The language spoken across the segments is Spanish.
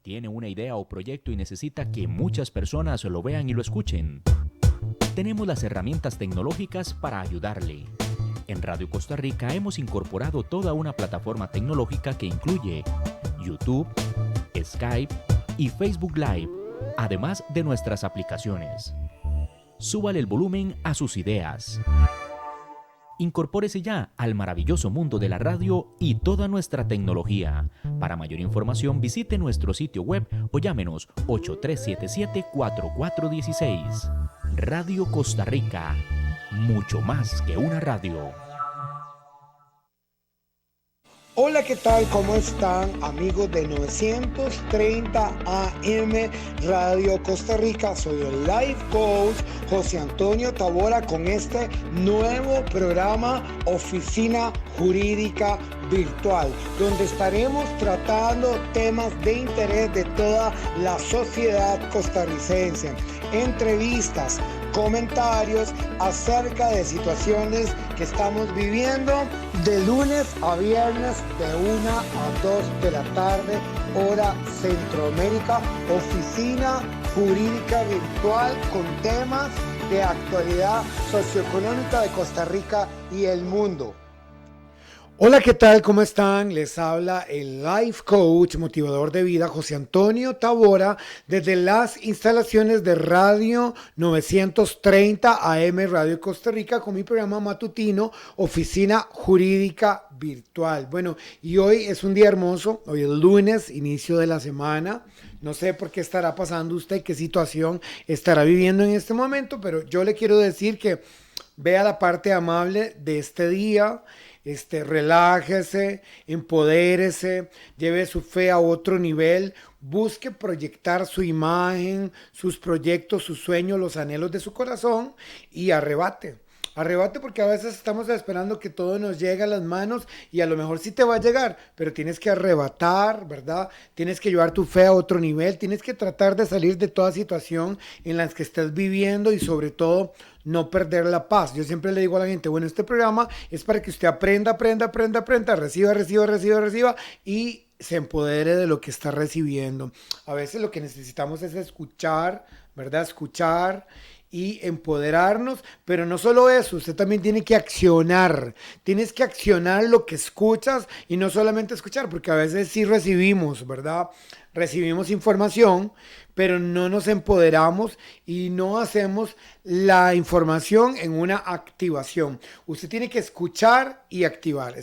Tiene una idea o proyecto y necesita que muchas personas lo vean y lo escuchen. Tenemos las herramientas tecnológicas para ayudarle. En Radio Costa Rica hemos incorporado toda una plataforma tecnológica que incluye YouTube, Skype y Facebook Live, además de nuestras aplicaciones. Súbale el volumen a sus ideas. Incorpórese ya al maravilloso mundo de la radio y toda nuestra tecnología. Para mayor información visite nuestro sitio web o llámenos 8377-4416. Radio Costa Rica, mucho más que una radio. Hola, ¿qué tal? ¿Cómo están, amigos de 930 AM Radio Costa Rica? Soy el Life Coach José Antonio Tabora con este nuevo programa Oficina Jurídica Virtual, donde estaremos tratando temas de interés de toda la sociedad costarricense, entrevistas, comentarios acerca de situaciones que estamos viviendo de lunes a viernes de 1 a 2 de la tarde, hora Centroamérica, Oficina Jurídica Virtual con temas de actualidad socioeconómica de Costa Rica y el mundo. Hola, ¿qué tal? ¿Cómo están? Les habla el Life Coach, motivador de vida, José Antonio Tabora, desde las instalaciones de Radio 930 AM Radio Costa Rica con mi programa matutino Oficina Jurídica Virtual. Bueno, y hoy es un día hermoso, hoy es lunes, inicio de la semana. No sé por qué estará pasando usted, qué situación estará viviendo en este momento, pero yo le quiero decir que vea la parte amable de este día. Relájese, empodérese, lleve su fe a otro nivel, busque proyectar su imagen, sus proyectos, sus sueños, los anhelos de su corazón y arrebate. Arrebate porque a veces estamos esperando que todo nos llegue a las manos y a lo mejor sí te va a llegar, pero tienes que arrebatar, ¿verdad? Tienes que llevar tu fe a otro nivel, tienes que tratar de salir de toda situación en la que estés viviendo y sobre todo no perder la paz. Yo siempre le digo a la gente, bueno, este programa es para que usted aprenda, reciba y se empodere de lo que está recibiendo. A veces lo que necesitamos es escuchar, ¿verdad? Escuchar y empoderarnos, pero no solo eso, usted también tiene que accionar, tienes que accionar lo que escuchas y no solamente escuchar, porque a veces sí recibimos, ¿verdad? Recibimos información, pero no nos empoderamos y no hacemos la información en una activación. Usted tiene que escuchar y activar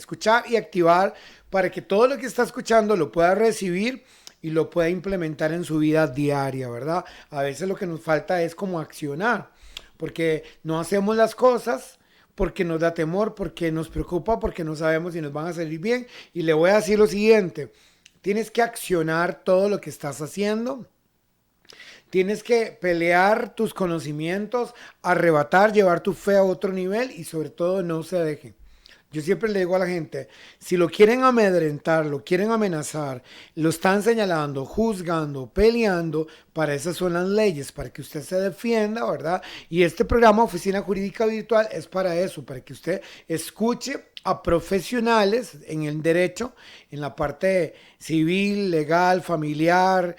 para que todo lo que está escuchando lo pueda recibir y lo pueda implementar en su vida diaria, ¿verdad? A veces lo que nos falta es como accionar, porque no hacemos las cosas porque nos da temor, porque nos preocupa, porque no sabemos si nos van a salir bien. Y le voy a decir lo siguiente, tienes que accionar todo lo que estás haciendo, tienes que pelear tus conocimientos, arrebatar, llevar tu fe a otro nivel y sobre todo no se deje. Yo siempre le digo a la gente, si lo quieren amedrentar, lo quieren amenazar, lo están señalando, juzgando, peleando, para esas son las leyes, para que usted se defienda, ¿verdad? Y este programa Oficina Jurídica Virtual es para eso, para que usted escuche a profesionales en el derecho, en la parte civil, legal, familiar,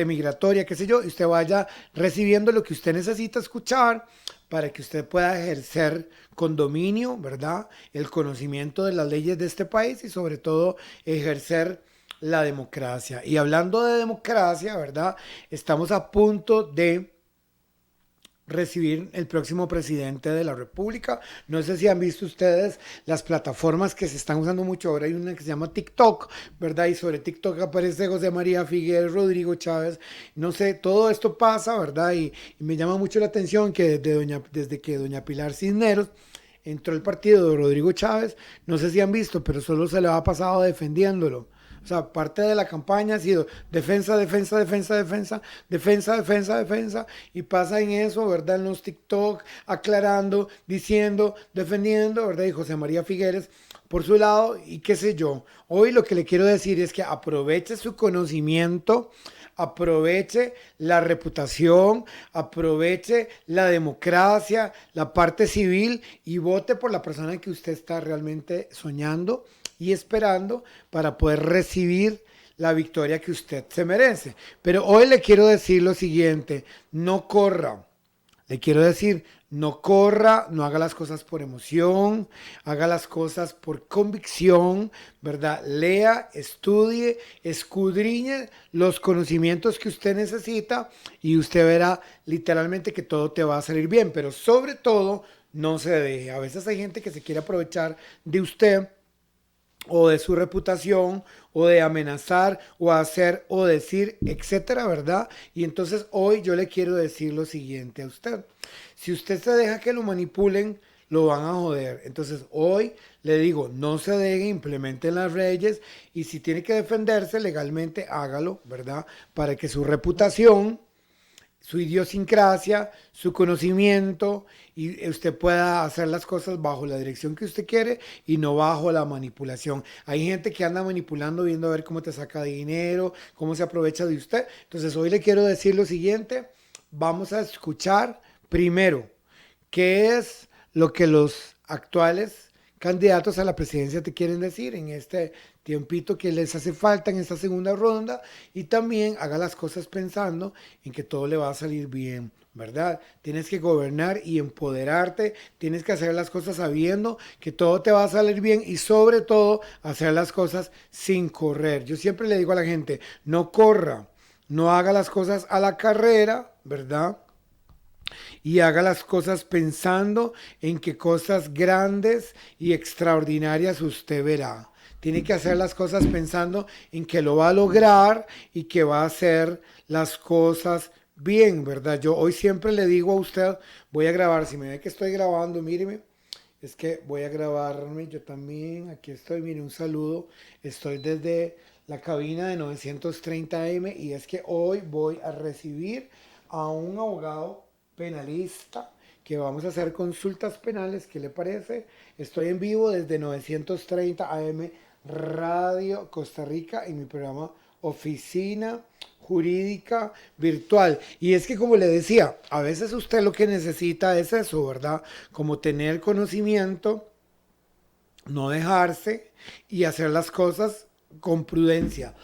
migratoria, qué sé yo, y usted vaya recibiendo lo que usted necesita escuchar para que usted pueda ejercer con dominio, ¿verdad?, el conocimiento de las leyes de este país y sobre todo ejercer la democracia. Y hablando de democracia, ¿verdad?, estamos a punto de recibir el próximo presidente de la República. No sé si han visto ustedes las plataformas que se están usando mucho ahora. Hay una que se llama TikTok, ¿verdad? Y sobre TikTok aparece José María Figueres, Rodrigo Chávez. No sé, todo esto pasa, ¿verdad? Y me llama mucho la atención que desde que doña Pilar Cisneros entró al partido de Rodrigo Chávez, no sé si han visto, pero solo se le ha pasado defendiéndolo. O sea, parte de la campaña ha sido defensa, y pasa en eso, ¿verdad? En los TikTok, aclarando, diciendo, defendiendo, ¿verdad? Y José María Figueres por su lado, y qué sé yo. Hoy lo que le quiero decir es que aproveche su conocimiento, aproveche la reputación, aproveche la democracia, la parte civil y vote por la persona que usted está realmente soñando y esperando para poder recibir la victoria que usted se merece. Pero hoy le quiero decir lo siguiente, no corra. Le quiero decir, no corra, no haga las cosas por emoción, haga las cosas por convicción, ¿verdad? Lea, estudie, escudriñe los conocimientos que usted necesita y usted verá literalmente que todo te va a salir bien. Pero sobre todo, no se deje. A veces hay gente que se quiere aprovechar de usted o de su reputación, o de amenazar, o hacer, o decir, etcétera, ¿verdad? Y entonces hoy yo le quiero decir lo siguiente a usted. Si usted se deja que lo manipulen, lo van a joder. Entonces hoy le digo, no se deje, implementen las leyes, y si tiene que defenderse legalmente, hágalo, ¿verdad? Para que su reputación, su idiosincrasia, su conocimiento, y usted pueda hacer las cosas bajo la dirección que usted quiere y no bajo la manipulación. Hay gente que anda manipulando, viendo a ver cómo te saca dinero, cómo se aprovecha de usted. Entonces hoy le quiero decir lo siguiente, vamos a escuchar primero qué es lo que los actuales candidatos a la presidencia te quieren decir en este tiempito que les hace falta en esta segunda ronda, y también haga las cosas pensando en que todo le va a salir bien, ¿verdad? Tienes que gobernar y empoderarte, tienes que hacer las cosas sabiendo que todo te va a salir bien y sobre todo hacer las cosas sin correr. Yo siempre le digo a la gente, no corra, no haga las cosas a la carrera, ¿verdad? Y haga las cosas pensando en qué cosas grandes y extraordinarias usted verá. Tiene que hacer las cosas pensando en que lo va a lograr y que va a hacer las cosas bien, ¿verdad? Yo hoy siempre le digo a usted, voy a grabar, si me ve que estoy grabando, míreme, es que voy a grabarme yo también, aquí estoy, mire, un saludo, estoy desde la cabina de 930M y es que hoy voy a recibir a un abogado penalista que vamos a hacer consultas penales, ¿qué le parece? Estoy en vivo desde 930 AM Radio Costa Rica en mi programa Oficina Jurídica Virtual. Y es que, como le decía, a veces usted lo que necesita es eso, ¿verdad? Como tener conocimiento, no dejarse y hacer las cosas con prudencia.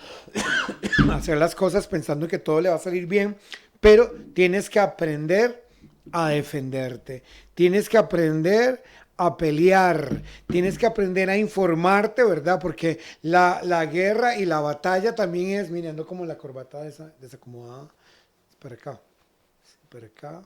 Hacer las cosas pensando que todo le va a salir bien, pero tienes que aprender a defenderte. Tienes que aprender a pelear, tienes que aprender a informarte, ¿verdad? Porque la guerra y la batalla también es, mirando como la corbata desacomodada, para acá, para acá.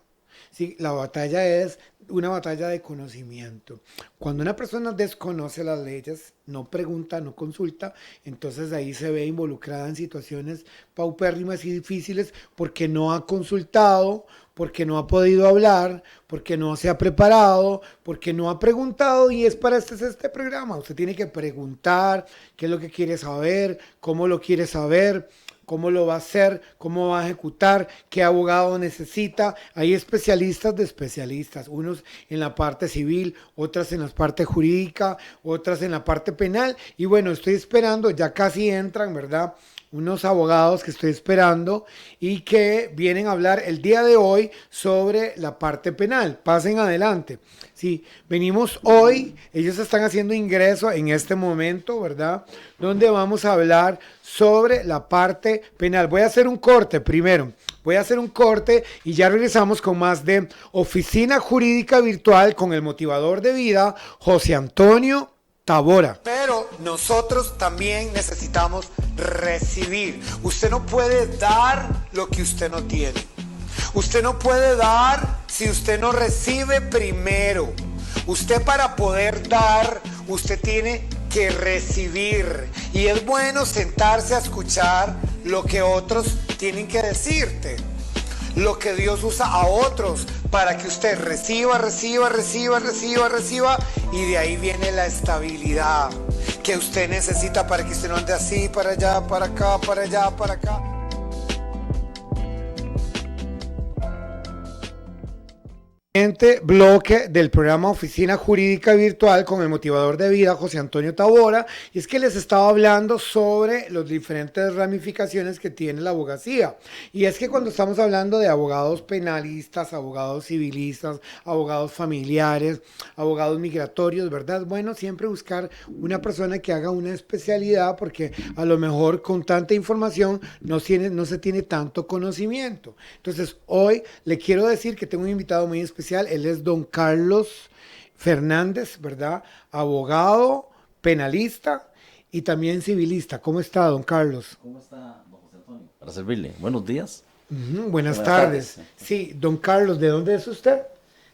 Sí, la batalla es una batalla de conocimiento. Cuando una persona desconoce las leyes, no pregunta, no consulta, entonces ahí se ve involucrada en situaciones paupérrimas y difíciles porque no ha consultado, porque no ha podido hablar, porque no se ha preparado, porque no ha preguntado, y es para este programa. Usted tiene que preguntar qué es lo que quiere saber, cómo lo quiere saber, cómo lo va a hacer, cómo va a ejecutar, qué abogado necesita. Hay especialistas de especialistas, unos en la parte civil, otras en la parte jurídica, otras en la parte penal. Y bueno, estoy esperando, ya casi entran, ¿verdad? Unos abogados que estoy esperando y que vienen a hablar el día de hoy sobre la parte penal. Pasen adelante. Sí, venimos hoy, ellos están haciendo ingreso en este momento, ¿verdad? Donde vamos a hablar sobre la parte penal. Voy a hacer un corte primero. Voy a hacer un corte y ya regresamos con más de Oficina Jurídica Virtual con el motivador de vida, José Antonio Tabora. Pero nosotros también necesitamos recibir. Usted no puede dar lo que usted no tiene. Usted no puede dar si usted no recibe primero. Usted, para poder dar, usted tiene que recibir. Y es bueno sentarse a escuchar lo que otros tienen que decirte. Lo que Dios usa a otros para que usted reciba, y de ahí viene la estabilidad que usted necesita para que usted no ande así, para allá, para acá, para allá, para acá. Siguiente bloque del programa Oficina Jurídica Virtual con el motivador de vida José Antonio Tabora, y es que les estaba hablando sobre las diferentes ramificaciones que tiene la abogacía. Y es que cuando estamos hablando de abogados penalistas, abogados civilistas, abogados familiares, abogados migratorios, ¿verdad? Bueno, siempre buscar una persona que haga una especialidad, porque a lo mejor con tanta información no se tiene tanto conocimiento. Entonces, hoy le quiero decir que tengo un invitado muy especial. Él es don Carlos Fernández, ¿verdad? Abogado, penalista y también civilista. ¿Cómo está, don Carlos? ¿Cómo está, don José Antonio? Para servirle. Buenos días. Buenas tardes. Sí, don Carlos, ¿de dónde es usted?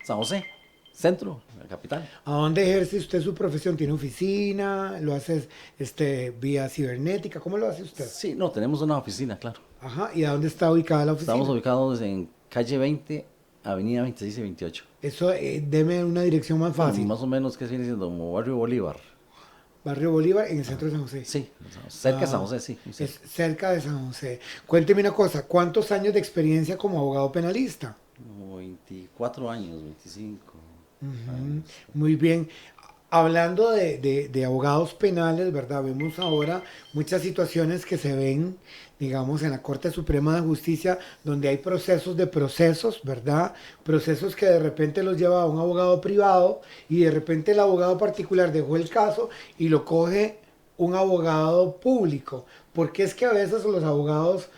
San José, centro, la capital. ¿A dónde ejerce usted su profesión? ¿Tiene oficina? ¿Lo hace vía cibernética? ¿Cómo lo hace usted? Sí, no, tenemos una oficina, claro. Ajá, ¿y a dónde está ubicada la oficina? Estamos ubicados en calle 20, avenida 26 y 28. Eso, deme una dirección más fácil. Más o menos, ¿qué viene siendo? Como Barrio Bolívar. Barrio Bolívar, en el centro de San José. Sí, cerca de San José, sí. Es cerca de San José. Cuénteme una cosa, ¿cuántos años de experiencia como abogado penalista? Como 24 años, 25 años. Muy bien. Hablando de abogados penales, ¿verdad? Vemos ahora muchas situaciones que se ven, digamos, en la Corte Suprema de Justicia, donde hay procesos de procesos, ¿verdad? Procesos que de repente los lleva a un abogado privado y de repente el abogado particular dejó el caso y lo coge un abogado público. Porque es que a veces los abogados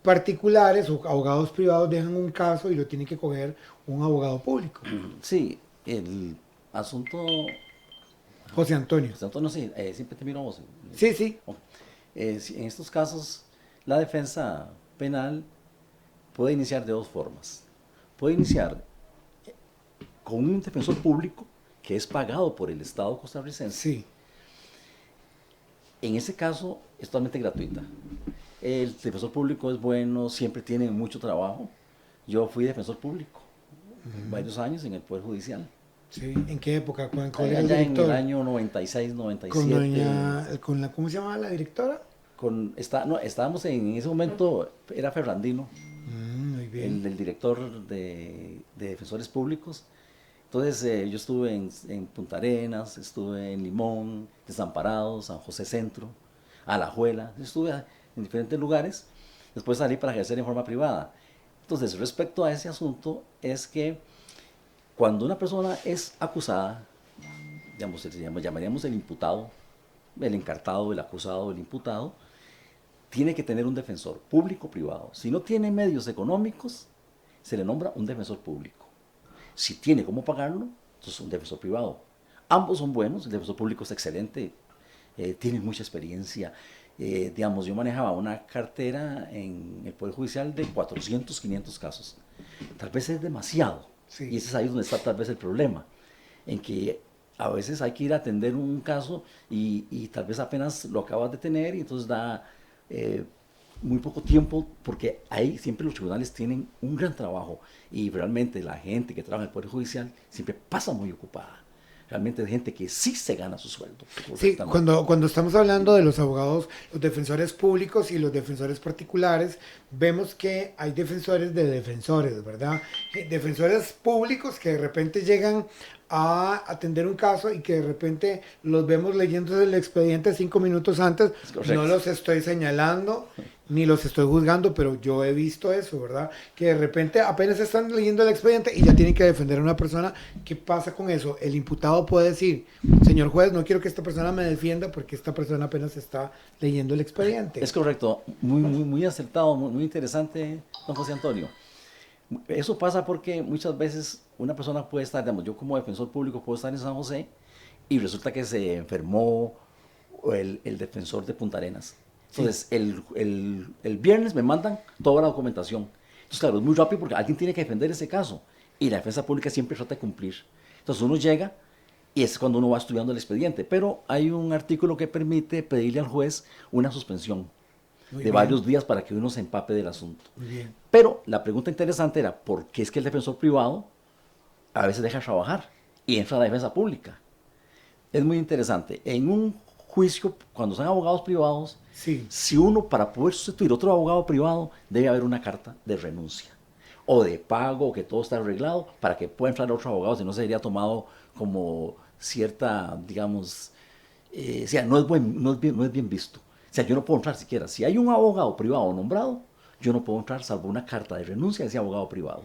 particulares o abogados privados dejan un caso y lo tiene que coger un abogado público. Sí, el asunto... José Antonio. José Antonio, sí, siempre te miro a vos. Sí, sí. En estos casos, la defensa penal puede iniciar de dos formas. Puede iniciar con un defensor público que es pagado por el Estado costarricense. Sí. En ese caso, es totalmente gratuita. El defensor público es bueno, siempre tiene mucho trabajo. Yo fui defensor público varios años en el Poder Judicial. Sí, ¿en qué época? ¿Cuál era el director? En el año 96, 97. ¿Cómo se llamaba la directora? Estábamos en ese momento, era Ferrandino, muy bien. el director de Defensores Públicos. Entonces yo estuve en Punta Arenas, estuve en Limón, Desamparados, San José Centro, Alajuela, estuve en diferentes lugares. Después salí para ejercer en forma privada. Entonces, respecto a ese asunto, es que cuando una persona es acusada, digamos, llamaríamos el imputado, el encartado, el acusado, el imputado, tiene que tener un defensor público o privado. Si no tiene medios económicos, se le nombra un defensor público. Si tiene cómo pagarlo, entonces un defensor privado. Ambos son buenos, el defensor público es excelente, tiene mucha experiencia. Digamos, yo manejaba una cartera en el Poder Judicial de 400, 500 casos. Tal vez es demasiado. Sí. Y ese es ahí donde está tal vez el problema, en que a veces hay que ir a atender un caso y tal vez apenas lo acabas de tener y entonces da muy poco tiempo, porque ahí siempre los tribunales tienen un gran trabajo y realmente la gente que trabaja en el Poder Judicial siempre pasa muy ocupada. Realmente hay gente que sí se gana su sueldo. Sí, cuando estamos hablando de los abogados, los defensores públicos y los defensores particulares, vemos que hay defensores de defensores, ¿verdad? Defensores públicos que de repente llegan a atender un caso y que de repente los vemos leyendo el expediente 5 minutos antes. No los estoy señalando ni los estoy juzgando, pero yo he visto eso, ¿verdad? Que de repente apenas están leyendo el expediente y ya tienen que defender a una persona. ¿Qué pasa con eso? El imputado puede decir, señor juez, no quiero que esta persona me defienda porque esta persona apenas está leyendo el expediente. Es correcto, muy acertado, muy interesante, don José Antonio. Eso pasa porque muchas veces una persona puede estar, digamos, yo como defensor público puedo estar en San José y resulta que se enfermó el defensor de Punta Arenas. Entonces, sí. el viernes me mandan toda la documentación. Entonces, claro, es muy rápido porque alguien tiene que defender ese caso y la defensa pública siempre trata de cumplir. Entonces, uno llega y es cuando uno va estudiando el expediente, pero hay un artículo que permite pedirle al juez una suspensión de varios días para que uno se empape del asunto. Muy bien. Pero la pregunta interesante era, ¿por qué es que el defensor privado a veces deja de trabajar y entra a la defensa pública? Es muy interesante. En un juicio, cuando son abogados privados, sí. Si uno, para poder sustituir otro abogado privado, debe haber una carta de renuncia. o de pago, o que todo está arreglado, para que pueda entrar otro abogado, si no sería tomado como cierta, digamos, o sea, no es bien visto. O sea, yo no puedo entrar siquiera. Si hay un abogado privado nombrado, yo no puedo entrar salvo una carta de renuncia de ese abogado privado.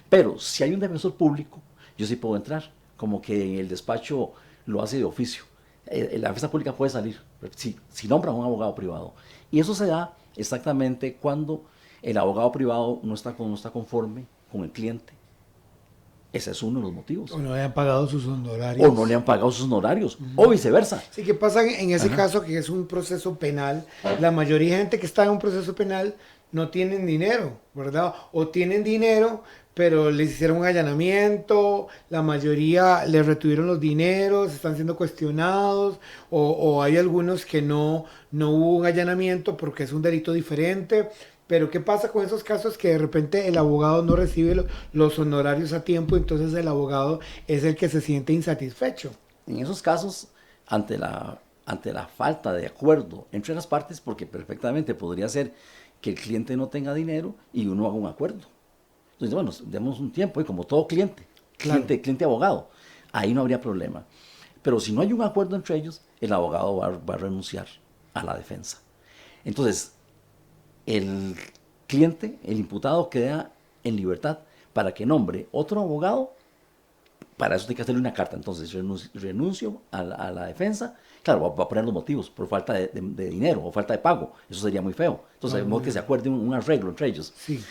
Pero si hay un defensor público, yo sí puedo entrar, como que el despacho lo hace de oficio. La defensa pública puede salir si nombra a un abogado privado. Y eso se da exactamente cuando el abogado privado no está conforme con el cliente. Ese es uno de los motivos. O no le han pagado sus honorarios. O no le han pagado sus honorarios, o viceversa. Sí, ¿qué pasa en ese caso que es un proceso penal? La mayoría de gente que está en un proceso penal no tienen dinero, ¿verdad? O tienen dinero, pero les hicieron un allanamiento, la mayoría les retuvieron los dineros, están siendo cuestionados, o hay algunos que no hubo un allanamiento porque es un delito diferente. Pero ¿qué pasa con esos casos que de repente el abogado no recibe los honorarios a tiempo, entonces el abogado es el que se siente insatisfecho? En esos casos, ante la falta de acuerdo entre las partes, porque perfectamente podría ser que el cliente no tenga dinero y uno haga un acuerdo. Entonces, bueno, demos un tiempo, y como todo cliente, Claro. cliente abogado, ahí no habría problema. Pero si no hay un acuerdo entre ellos, el abogado va a renunciar a la defensa. Entonces, el cliente, el imputado, queda en libertad para que nombre otro abogado. Para eso tiene que hacerle una carta. Entonces, renuncio a la defensa. Claro, va a poner los motivos por falta de dinero o falta de pago. Eso sería muy feo. Entonces, de que se acuerde un arreglo entre ellos. Sí.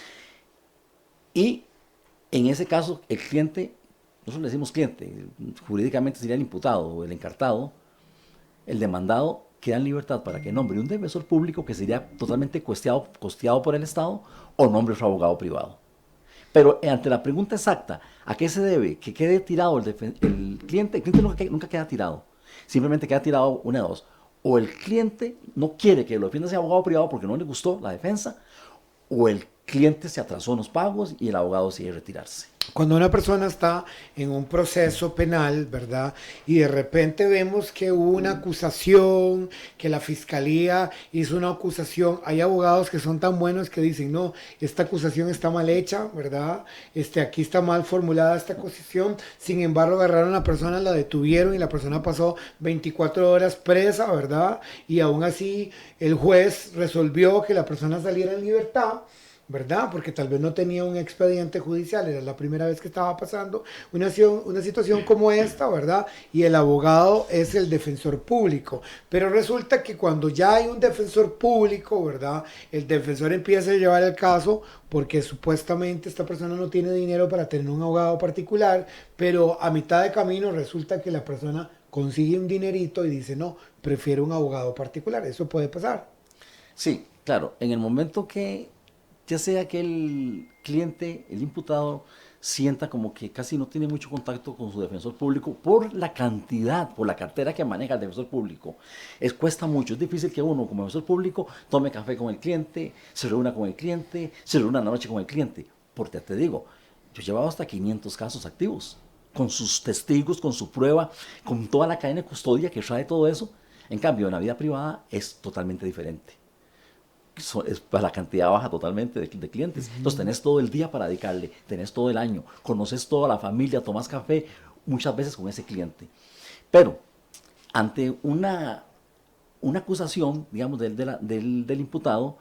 Y en ese caso, el cliente, nosotros le decimos cliente, jurídicamente sería el imputado o el encartado, el demandado queda en libertad para que nombre un defensor público que sería totalmente costeado por el Estado, o nombre otro abogado privado. Pero ante la pregunta exacta, ¿a qué se debe que quede tirado el cliente nunca queda tirado. Simplemente queda tirado una de dos. O el cliente no quiere que lo defienda ese abogado privado porque no le gustó la defensa, o el cliente se atrasó en los pagos y el abogado decide retirarse. Cuando una persona está en un proceso penal, ¿verdad? Y de repente vemos que hubo una acusación, que la fiscalía hizo una acusación. Hay abogados que son tan buenos que dicen, no, esta acusación está mal hecha, ¿verdad? Aquí está mal formulada esta acusación. Sin embargo, agarraron a la persona, la detuvieron y la persona pasó 24 horas presa, ¿verdad? Y aún así el juez resolvió que la persona saliera en libertad, ¿verdad? Porque tal vez no tenía un expediente judicial, era la primera vez que estaba pasando una situación como esta, ¿verdad? Y el abogado es el defensor público. Pero resulta que cuando ya hay un defensor público, ¿verdad? El defensor empieza a llevar el caso porque supuestamente esta persona no tiene dinero para tener un abogado particular, pero a mitad de camino resulta que la persona consigue un dinerito y dice, no, prefiero un abogado particular. Eso puede pasar. Sí, claro, en el momento que ya sea que el cliente, el imputado, sienta como que casi no tiene mucho contacto con su defensor público por la cantidad, por la cartera que maneja el defensor público. Cuesta mucho, es difícil que uno como defensor público tome café con el cliente, se reúna con el cliente, se reúna una noche con el cliente. Porque te digo, yo he llevado hasta 500 casos activos, con sus testigos, con su prueba, con toda la cadena de custodia que trae todo eso. En cambio, en la vida privada es totalmente diferente. Es para la cantidad baja totalmente de clientes. Entonces tenés todo el día para dedicarle, tenés todo el año, conoces toda la familia, tomás café muchas veces con ese cliente. Pero ante una acusación, digamos, del imputado,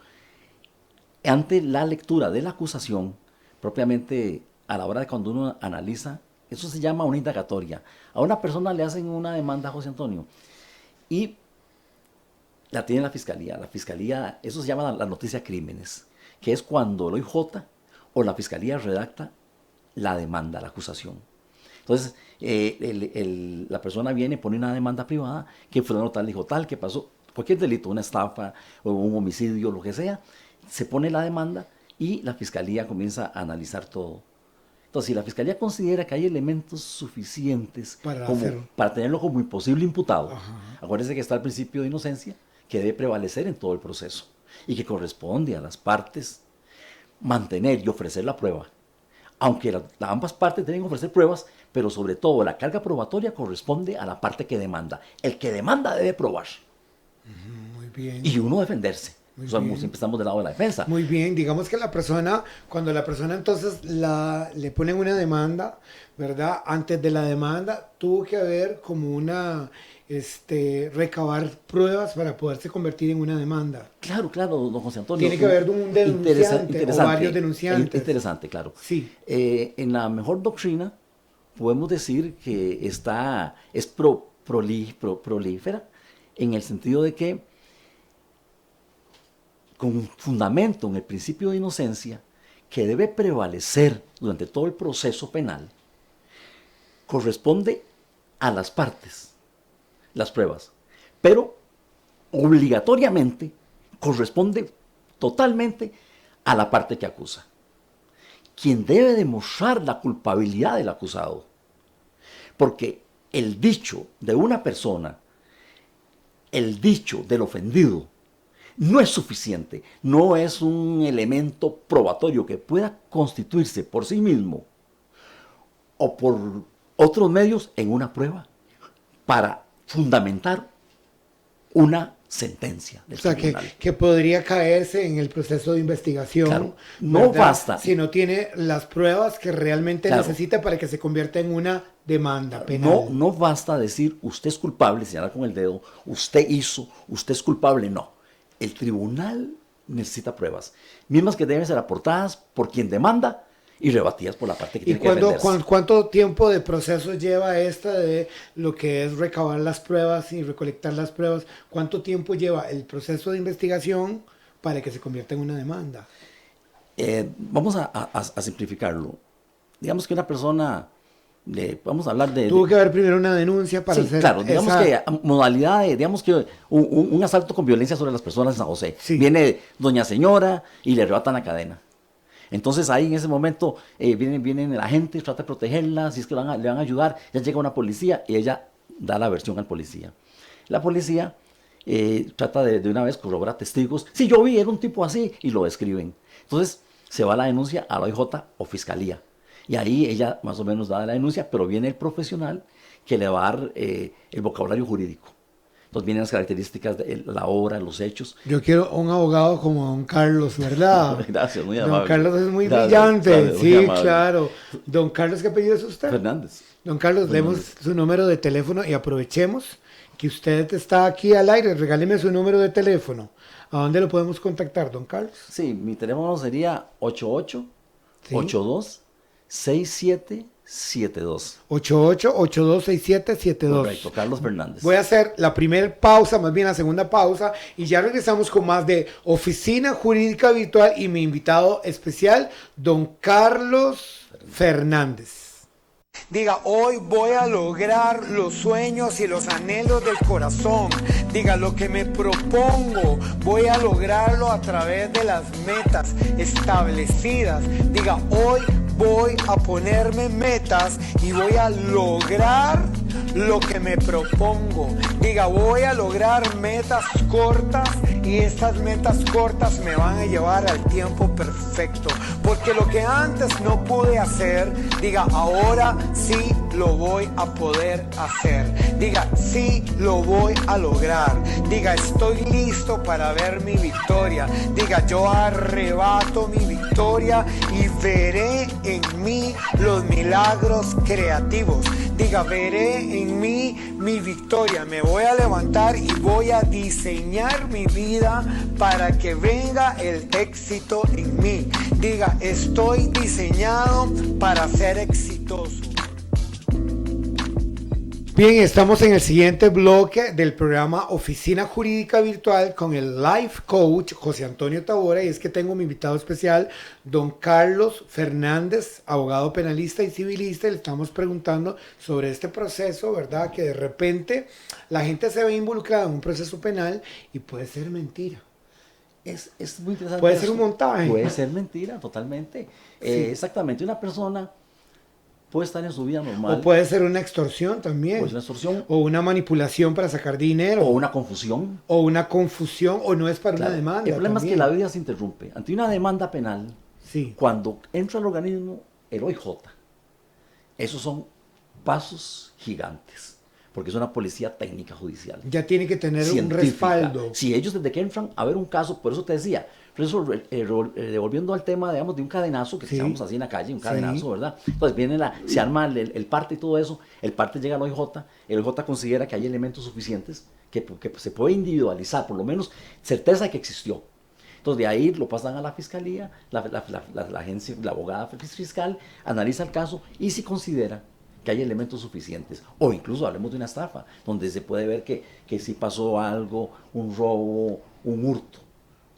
ante la lectura de la acusación, propiamente a la hora de cuando uno analiza, eso se llama una indagatoria. A una persona le hacen una demanda, José Antonio, y la tiene la fiscalía. La fiscalía, eso se llama la noticia crímenes, que es cuando el OIJ o la fiscalía redacta la demanda, la acusación. Entonces, la persona viene, pone una demanda privada, que fulano tal dijo tal, que pasó cualquier delito, una estafa o un homicidio, lo que sea, se pone la demanda y la fiscalía comienza a analizar todo. Entonces, si la fiscalía considera que hay elementos suficientes para tenerlo como imposible imputado, acuérdense que está el principio de inocencia, que debe prevalecer en todo el proceso y que corresponde a las partes mantener y ofrecer la prueba. Aunque ambas partes deben ofrecer pruebas, pero sobre todo la carga probatoria corresponde a la parte que demanda. El que demanda debe probar. Muy bien. Y uno defenderse. Siempre estamos del lado de la defensa. Muy bien, digamos que cuando la persona entonces le ponen una demanda, ¿verdad? Antes de la demanda tuvo que haber como recabar pruebas para poderse convertir en una demanda. Claro, don José Antonio. Tiene que haber un denunciante o varios denunciantes. Interesante, claro. Sí. En la mejor doctrina podemos decir que es prolífera en el sentido de que con fundamento en el principio de inocencia que debe prevalecer durante todo el proceso penal, corresponde a las partes, las pruebas, pero obligatoriamente corresponde totalmente a la parte que acusa, quien debe demostrar la culpabilidad del acusado, porque el dicho de una persona, el dicho del ofendido, no es suficiente, no es un elemento probatorio que pueda constituirse por sí mismo o por otros medios en una prueba para fundamentar una sentencia del tribunal. Que podría caerse en el proceso de investigación. Claro, no basta. Si no tiene las pruebas que realmente necesita para que se convierta en una demanda penal. No basta decir, usted es culpable, señalar con el dedo, usted hizo, usted es culpable, no. El tribunal necesita pruebas, mismas que deben ser aportadas por quien demanda y rebatidas por la parte que tiene que defenderse. ¿Cuánto tiempo de proceso lleva de lo que es recabar las pruebas y recolectar las pruebas? ¿Cuánto tiempo lleva el proceso de investigación para que se convierta en una demanda? Vamos a simplificarlo. Digamos que una persona, vamos a hablar de... Tuvo que haber primero una denuncia para hacer... Claro, digamos que modalidad de, digamos que un asalto con violencia sobre las personas en San José. Sí. Viene doña señora y le arrebatan la cadena. Entonces ahí en ese momento vienen la gente, trata de protegerla, si es que le van a ayudar, ya llega una policía y ella da la versión al policía. La policía trata de una vez corroborar testigos, sí, yo vi, era un tipo así, y lo describen. Entonces se va la denuncia a la OIJ o Fiscalía, y ahí ella más o menos da la denuncia, pero viene el profesional que le va a dar el vocabulario jurídico. Entonces vienen las características de la obra, los hechos. Yo quiero un abogado como don Carlos, ¿verdad? Gracias, muy amable. Don Carlos es muy Gracias, brillante. gracias, Sí, muy amable. claro. Don Carlos, ¿qué apellido es usted? Fernández. Don Carlos, Fernández. demos su número de teléfono y aprovechemos que usted está aquí al aire. Regáleme su número de teléfono. ¿A dónde lo podemos contactar, don Carlos? Sí, mi teléfono sería 88-82-6772. 88-826772. Correcto, Carlos Fernández. Voy a hacer la primera pausa, más bien la segunda pausa, y ya regresamos con más de Oficina Jurídica Virtual y mi invitado especial, don Carlos Fernández. Diga, hoy voy a lograr los sueños y los anhelos del corazón. Diga, lo que me propongo, voy a lograrlo a través de las metas establecidas. Diga, hoy voy a ponerme metas y voy a lograr lo que me propongo. Diga, voy a lograr metas cortas y estas metas cortas me van a llevar al tiempo perfecto. Porque lo que antes no pude hacer, diga, ahora sí lo voy a poder hacer. Diga, sí lo voy a lograr. Diga, estoy listo para ver mi victoria. Diga, yo arrebato mi victoria y veré en mí los milagros creativos. Diga, veré en mí mi victoria. Me voy a levantar y voy a diseñar mi vida para que venga el éxito en mí. Diga, estoy diseñado para ser exitoso. Bien, estamos en el siguiente bloque del programa Oficina Jurídica Virtual con el Life Coach José Antonio Tabora, y es que tengo mi invitado especial, don Carlos Fernández, abogado penalista y civilista, y le estamos preguntando sobre este proceso, ¿verdad? Que de repente la gente se ve involucrada en un proceso penal y puede ser mentira. Es muy interesante. Puede ser un montaje. Puede ser mentira, totalmente. Sí. Exactamente, una persona puede estar en su vida normal. O puede ser una extorsión también. Puede ser una extorsión. O una manipulación para sacar dinero. O una confusión. O una confusión, o no es para Claro. una demanda. El problema también. es que la vida se interrumpe. Ante una demanda penal, Sí. cuando entra al organismo el OIJ, esos son pasos gigantes. porque es una policía técnica judicial. Ya tiene que tener un Científica. respaldo. Si ellos desde que entran a ver un caso, por eso te decía, por eso, devolviendo al tema, digamos, de un cadenazo, que Sí. estamos así en la calle, un Sí. cadenazo, ¿verdad? Entonces se arma el parte y todo eso, el parte llega al OIJ, el OIJ considera que hay elementos suficientes, que se puede individualizar, por lo menos certeza de que existió. Entonces de ahí lo pasan a la fiscalía, la agencia, la abogada fiscal analiza el caso y si considera que hay elementos suficientes, o incluso hablemos de una estafa, donde se puede ver que si pasó algo, un robo, un hurto.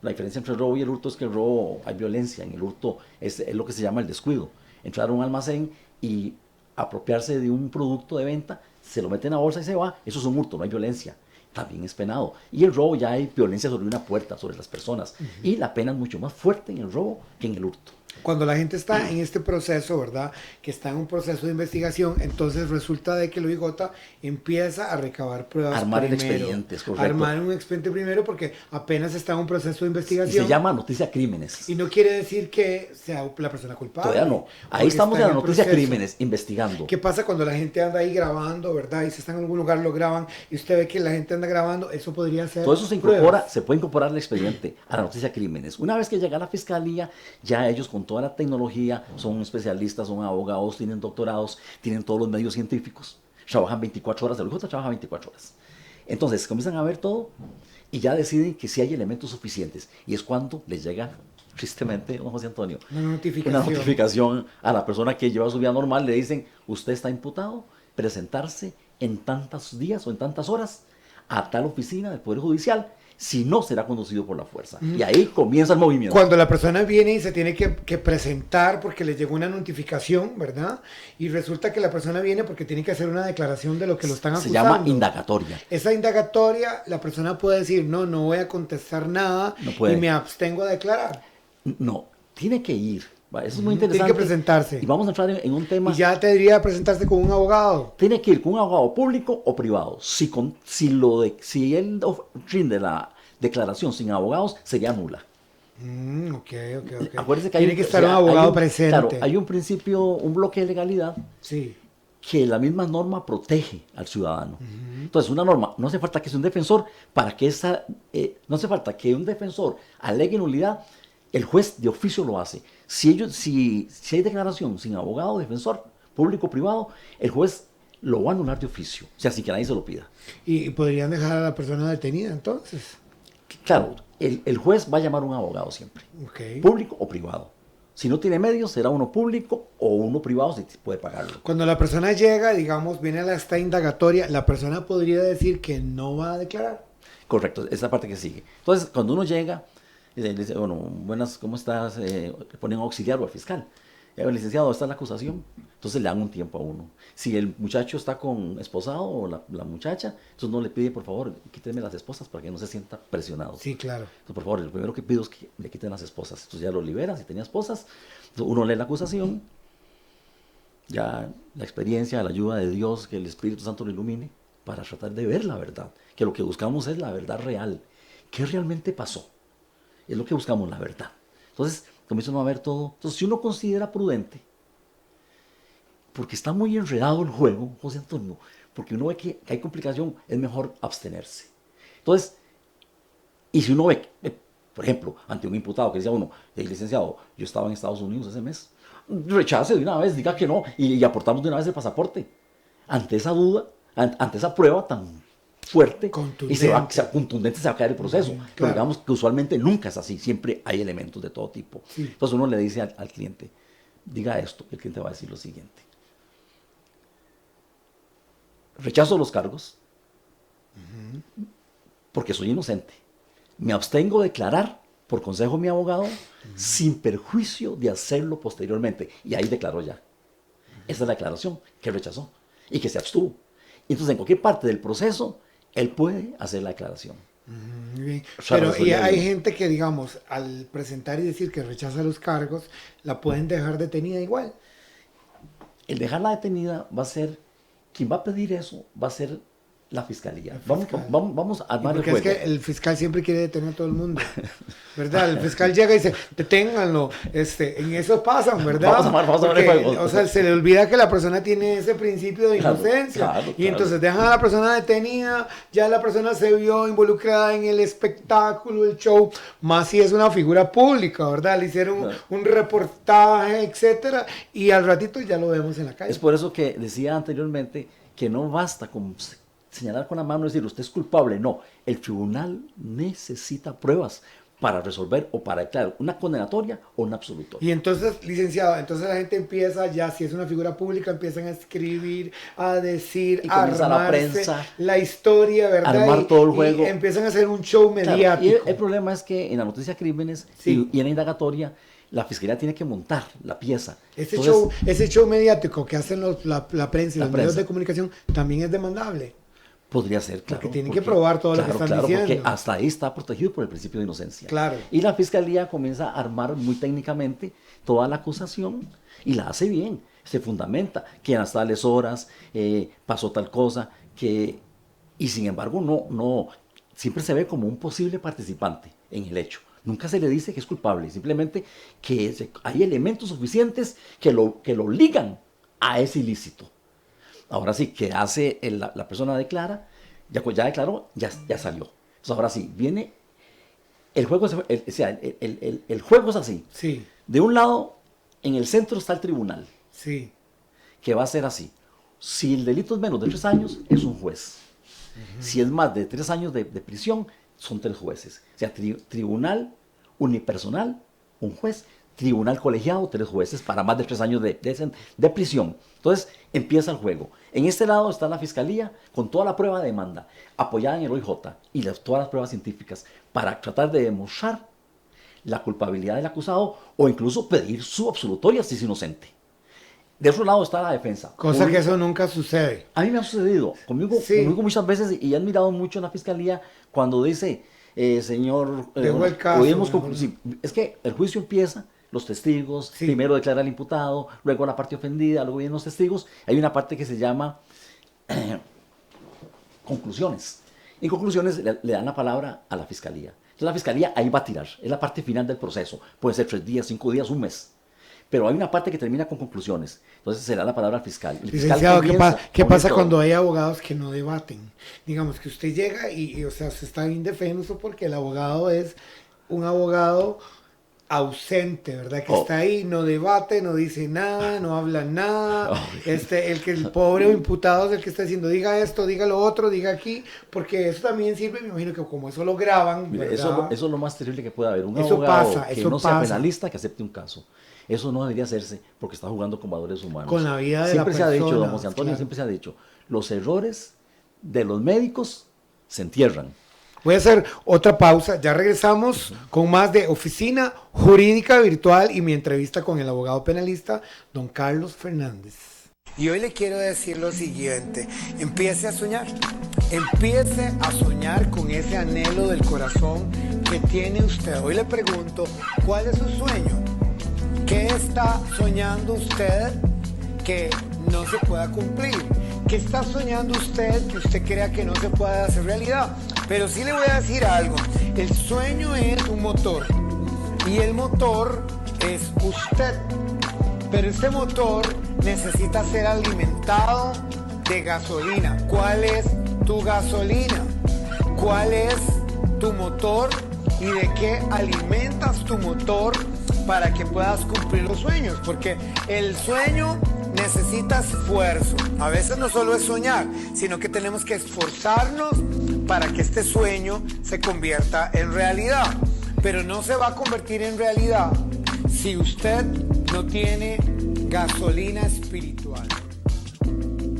La diferencia entre el robo y el hurto es que el robo hay violencia, en el hurto es lo que se llama el descuido. Entrar a un almacén y apropiarse de un producto de venta, se lo meten a bolsa y se va, eso es un hurto, no hay violencia. También es penado. Y el robo ya hay violencia sobre una puerta, sobre las personas. Y la pena es mucho más fuerte en el robo que en el hurto. Cuando la gente está en este proceso, ¿verdad? Que está en un proceso de investigación, entonces resulta de que el OIJ empieza a recabar pruebas Armar el primero. expediente, es correcto. Armar un expediente primero porque apenas está en un proceso de Y investigación. se llama noticia crímenes. Y no quiere decir que sea la persona culpable. Todavía no. Ahí porque estamos está en la el noticia proceso. crímenes, investigando. ¿Qué pasa cuando la gente anda ahí grabando, verdad? Y si está en algún lugar lo graban y usted ve que la gente anda grabando, eso podría ser Todo eso se pruebas. incorpora, se puede incorporar al expediente, a la noticia crímenes. Una vez que llega a la fiscalía, ya ellos con toda la tecnología son especialistas, son abogados, tienen doctorados, tienen todos los medios científicos, trabajan 24 horas, el OIJ trabaja 24 horas. Entonces comienzan a ver todo y ya deciden que sí hay elementos suficientes. Y es cuando les llega, tristemente, don José Antonio, Una notificación. una notificación a la persona que lleva su vida normal, le dicen, usted está imputado, presentarse en tantos días o en tantas horas a tal oficina del Poder Judicial, si no será conducido por la fuerza. Y ahí comienza el movimiento. Cuando la persona viene y se tiene que presentar porque le llegó una notificación, ¿verdad? Y resulta que la persona viene porque tiene que hacer una declaración de lo que lo están Se acusando. llama indagatoria. Esa indagatoria, la persona puede decir, no voy a contestar nada No puede. y me abstengo de declarar. No, tiene que ir. Va, eso es muy Tiene interesante. que presentarse. Y vamos a entrar en un tema. Y ya tendría que presentarse con un abogado. Tiene que ir con un abogado público o privado. Si él rinde la declaración sin abogados, sería nula. Ok. Acuérdese que Tiene que estar un abogado presente. Claro, hay un principio, un bloque de legalidad Sí. que la misma norma protege al ciudadano. Entonces, una norma, no hace falta que sea un defensor para que no hace falta que un defensor alegue nulidad, el juez de oficio lo hace. Si hay declaración sin abogado, defensor, público o privado, el juez lo va a anular de oficio, o sea, sin que nadie se lo pida. Y podrían dejar a la persona detenida entonces. Claro, el juez va a llamar a un abogado siempre, Ok. público o privado. Si no tiene medios, será uno público o uno privado si puede pagarlo. Cuando la persona llega, digamos, viene a esta indagatoria, la persona podría decir que no va a declarar. Correcto, esa parte que sigue. Entonces, cuando uno llega, le dice, bueno, buenas, ¿cómo estás? Le ponen auxiliar o al fiscal. Licenciado, ¿esta es la acusación? Entonces le dan un tiempo a uno. Si el muchacho está con esposado o la muchacha, entonces uno le pide, por favor, quíteme las esposas para que no se sienta presionado. Sí, claro. Entonces, por favor, lo primero que pido es que le quiten las esposas. Entonces ya lo libera, si tenía esposas. Entonces, uno lee la acusación, ya la experiencia, la ayuda de Dios, que el Espíritu Santo lo ilumine, para tratar de ver la verdad. Que lo que buscamos es la verdad real. ¿Qué realmente pasó? Es lo que buscamos, la verdad. Entonces, comienzan a ver todo. Entonces, si uno considera prudente, porque está muy enredado el juego, José Antonio, porque uno ve que hay complicación, es mejor abstenerse. Entonces, y si uno ve, por ejemplo, ante un imputado que decía uno, licenciado, yo estaba en Estados Unidos ese mes, rechace de una vez, diga que no, y aportamos de una vez el pasaporte. Ante esa duda, ante esa prueba tan fuerte, Contundente. y contundente se va a caer el proceso. Claro. Pero digamos que usualmente nunca es así, siempre hay elementos de todo tipo. Sí. Entonces uno le dice al cliente, diga esto, el cliente va a decir lo siguiente. Rechazo los cargos porque soy inocente. Me abstengo de declarar por consejo de mi abogado sin perjuicio de hacerlo posteriormente. Y ahí declaró ya. Esa es la declaración que rechazó y que se abstuvo. Entonces, en cualquier parte del proceso, él puede hacer la declaración. Muy bien. O sea, Pero y resolver hay bien. gente que, digamos, al presentar y decir que rechaza los cargos, la pueden dejar detenida igual. El dejarla detenida va a ser, quien va a pedir eso, va a ser la fiscalía. El Vamos, fiscal. vamos a armar el Porque juego. es que el fiscal siempre quiere detener a todo el mundo, ¿verdad? El fiscal llega y dice, deténganlo, en eso pasan, ¿verdad? Vamos a armar el Porque, juego. o sea, se le olvida que la persona tiene ese principio de Claro, inocencia, claro, y claro. entonces dejan a la persona detenida, ya la persona se vio involucrada en el espectáculo, el show, más si es una figura pública, ¿verdad? Le hicieron Claro. un reportaje, etcétera, y al ratito ya lo vemos en la calle. Es por eso que decía anteriormente que no basta con señalar con la mano y decir usted es culpable. No, el tribunal necesita pruebas para resolver o para declarar una condenatoria o una absolutoria. Y entonces, licenciado, entonces la gente empieza ya, si es una figura pública, empiezan a escribir, a decir, Y a comienza la armarse prensa, la historia, ¿verdad? armar todo el juego. Y empiezan a hacer un show Claro, mediático. y el problema es que en la noticia de crímenes Sí. y en la indagatoria, la fiscalía tiene que montar la pieza. Ese, Entonces, ese show mediático que hacen la prensa y La los medios prensa. de comunicación también es demandable. podría ser, claro. Porque tienen que probar todo lo que están diciendo. Porque hasta ahí está protegido por el principio de inocencia. Claro. Y la fiscalía comienza a armar muy técnicamente toda la acusación y la hace bien. Se fundamenta que a tales horas pasó tal cosa, y sin embargo no, siempre se ve como un posible participante en el hecho. Nunca se le dice que es culpable, simplemente que hay elementos suficientes que lo ligan a ese ilícito. Ahora sí, ¿qué hace la persona? Declara, ya declaró, ya salió. Entonces ahora sí, viene, el juego el juego es así. Sí, De un lado, en el centro está el tribunal, sí. que va a ser así. Si el delito es menos de 3 años, es un juez. Si es más de 3 años de prisión, son 3 jueces. O sea, tribunal unipersonal, un juez, tribunal colegiado, 3 jueces para más de 3 años de prisión. Entonces empieza el juego. En este lado está la fiscalía con toda la prueba de demanda, apoyada en el OIJ y todas las pruebas científicas para tratar de demostrar la culpabilidad del acusado o incluso pedir su absolutoria si es inocente. De otro lado está la defensa. Cosa que eso nunca sucede. A mí me ha sucedido, conmigo muchas veces, y he admirado mucho en la fiscalía cuando dice, señor, Dejo el caso, es que el juicio empieza, los testigos, Sí. primero declara el imputado, luego la parte ofendida, luego vienen los testigos, hay una parte que se llama conclusiones. En conclusiones le dan la palabra a la fiscalía. Entonces la fiscalía ahí va a tirar, es la parte final del proceso, puede ser 3 días, 5 días, un mes. Pero hay una parte que termina con conclusiones. Entonces se le da la palabra al fiscal. El fiscal Licenciado, comienza ¿qué con pasa todo. cuando hay abogados que no debaten? Digamos que usted llega o sea, se está indefenso porque el abogado es un abogado ausente, ¿verdad? Que está ahí, no debate, no dice nada, no habla nada. El pobre imputado es el que está diciendo, diga esto, diga lo otro, diga aquí, porque eso también sirve, me imagino que como eso lo graban, Mire, ¿verdad? eso es lo más terrible que puede haber. Un Eso abogado pasa, que eso no sea pasa. penalista que acepte un caso. Eso no debería hacerse porque está jugando con valores humanos. Con la vida de siempre la se ha dicho, persona, don José Antonio, claro. siempre se ha dicho, los errores de los médicos se entierran. Voy a hacer otra pausa, ya regresamos con más de Oficina Jurídica Virtual y mi entrevista con el abogado penalista, don Carlos Fernández. Y hoy le quiero decir lo siguiente, empiece a soñar con ese anhelo del corazón que tiene usted. Hoy le pregunto, ¿cuál es su sueño? ¿Qué está soñando usted que no se pueda cumplir? ¿Qué está soñando usted que usted crea que no se pueda hacer realidad? Pero sí le voy a decir algo, el sueño es un motor y el motor es usted. Pero este motor necesita ser alimentado de gasolina. ¿Cuál es tu gasolina? ¿Cuál es tu motor? ¿Y de qué alimentas tu motor para que puedas cumplir los sueños? Porque el sueño necesita esfuerzo. A veces no solo es soñar, sino que tenemos que esforzarnos para que este sueño se convierta en realidad. Pero no se va a convertir en realidad si usted no tiene gasolina espiritual.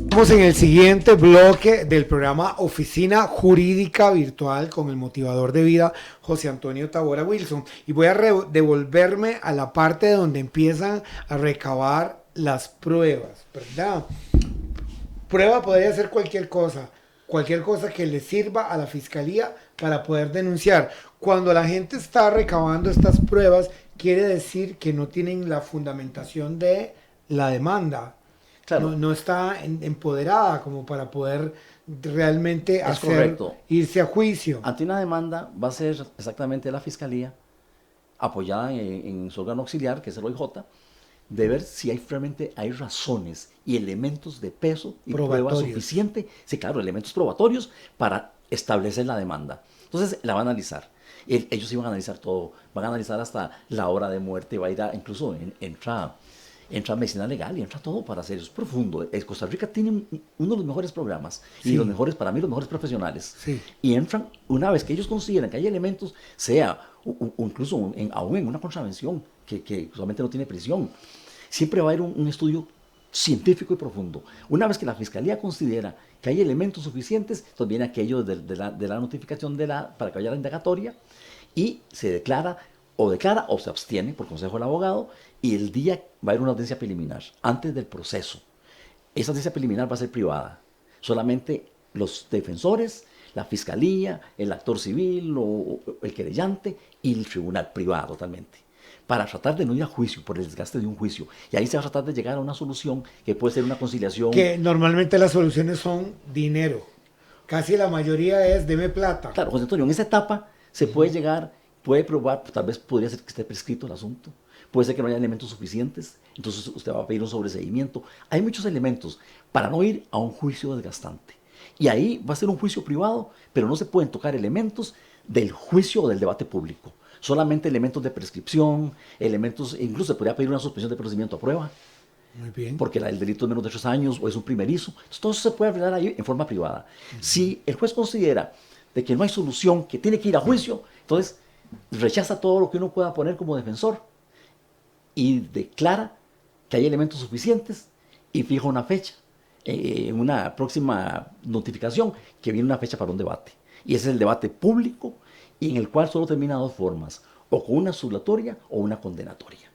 Estamos en el siguiente bloque del programa Oficina Jurídica Virtual con el motivador de vida José Antonio Tavora Wilson, y voy a devolverme a la parte donde empiezan a recabar las pruebas, ¿verdad? Prueba podría ser cualquier cosa que le sirva a la fiscalía para poder denunciar. Cuando la gente está recabando estas pruebas, quiere decir que no tienen la fundamentación de la demanda. Claro. No está empoderada como para poder realmente Es correcto. irse a juicio. Ante una demanda va a ser exactamente la Fiscalía, apoyada en su órgano auxiliar, que es el OIJ, de ver si realmente hay razones y elementos de peso y prueba suficiente, sí, claro, elementos probatorios para establecer la demanda. Entonces la va a analizar. Ellos iban a analizar todo, van a analizar hasta la hora de muerte, va a ir a, incluso entra medicina legal y entra todo para hacer eso. Es profundo. Costa Rica tiene uno de los mejores programas y los mejores, para mí, los mejores profesionales. Sí. Y entran, una vez que ellos consideran que hay elementos, sea o incluso aún en una contravención que solamente no tiene prisión, siempre va a haber un estudio científico y profundo. Una vez que la Fiscalía considera que hay elementos suficientes, entonces viene aquello de la notificación para que vaya la indagatoria y se declara o se abstiene por consejo del abogado, y el día va a haber una audiencia preliminar antes del proceso. Esa audiencia preliminar va a ser privada. Solamente los defensores, la Fiscalía, el actor civil o el querellante y el tribunal, privado totalmente, para tratar de no ir a juicio por el desgaste de un juicio. Y ahí se va a tratar de llegar a una solución que puede ser una conciliación. Que normalmente las soluciones son dinero. Casi la mayoría es deme plata. Claro, José Antonio, en esa etapa se puede llegar, puede probar, tal vez podría ser que esté prescrito el asunto, puede ser que no haya elementos suficientes, entonces usted va a pedir un sobreseimiento. Hay muchos elementos para no ir a un juicio desgastante. Y ahí va a ser un juicio privado, pero no se pueden tocar elementos del juicio o del debate público. Solamente elementos de prescripción, elementos, incluso se podría pedir una suspensión de procedimiento a prueba. Muy bien. Porque el delito es menos de 3 años o es un primerizo. Entonces todo eso se puede arreglar ahí en forma privada. Si el juez considera de que no hay solución, que tiene que ir a juicio, entonces rechaza todo lo que uno pueda poner como defensor y declara que hay elementos suficientes y fija una fecha, en una próxima notificación, que viene una fecha para un debate. Y ese es el debate público, y en el cual solo termina de 2 formas, o con una absolutoria o una condenatoria.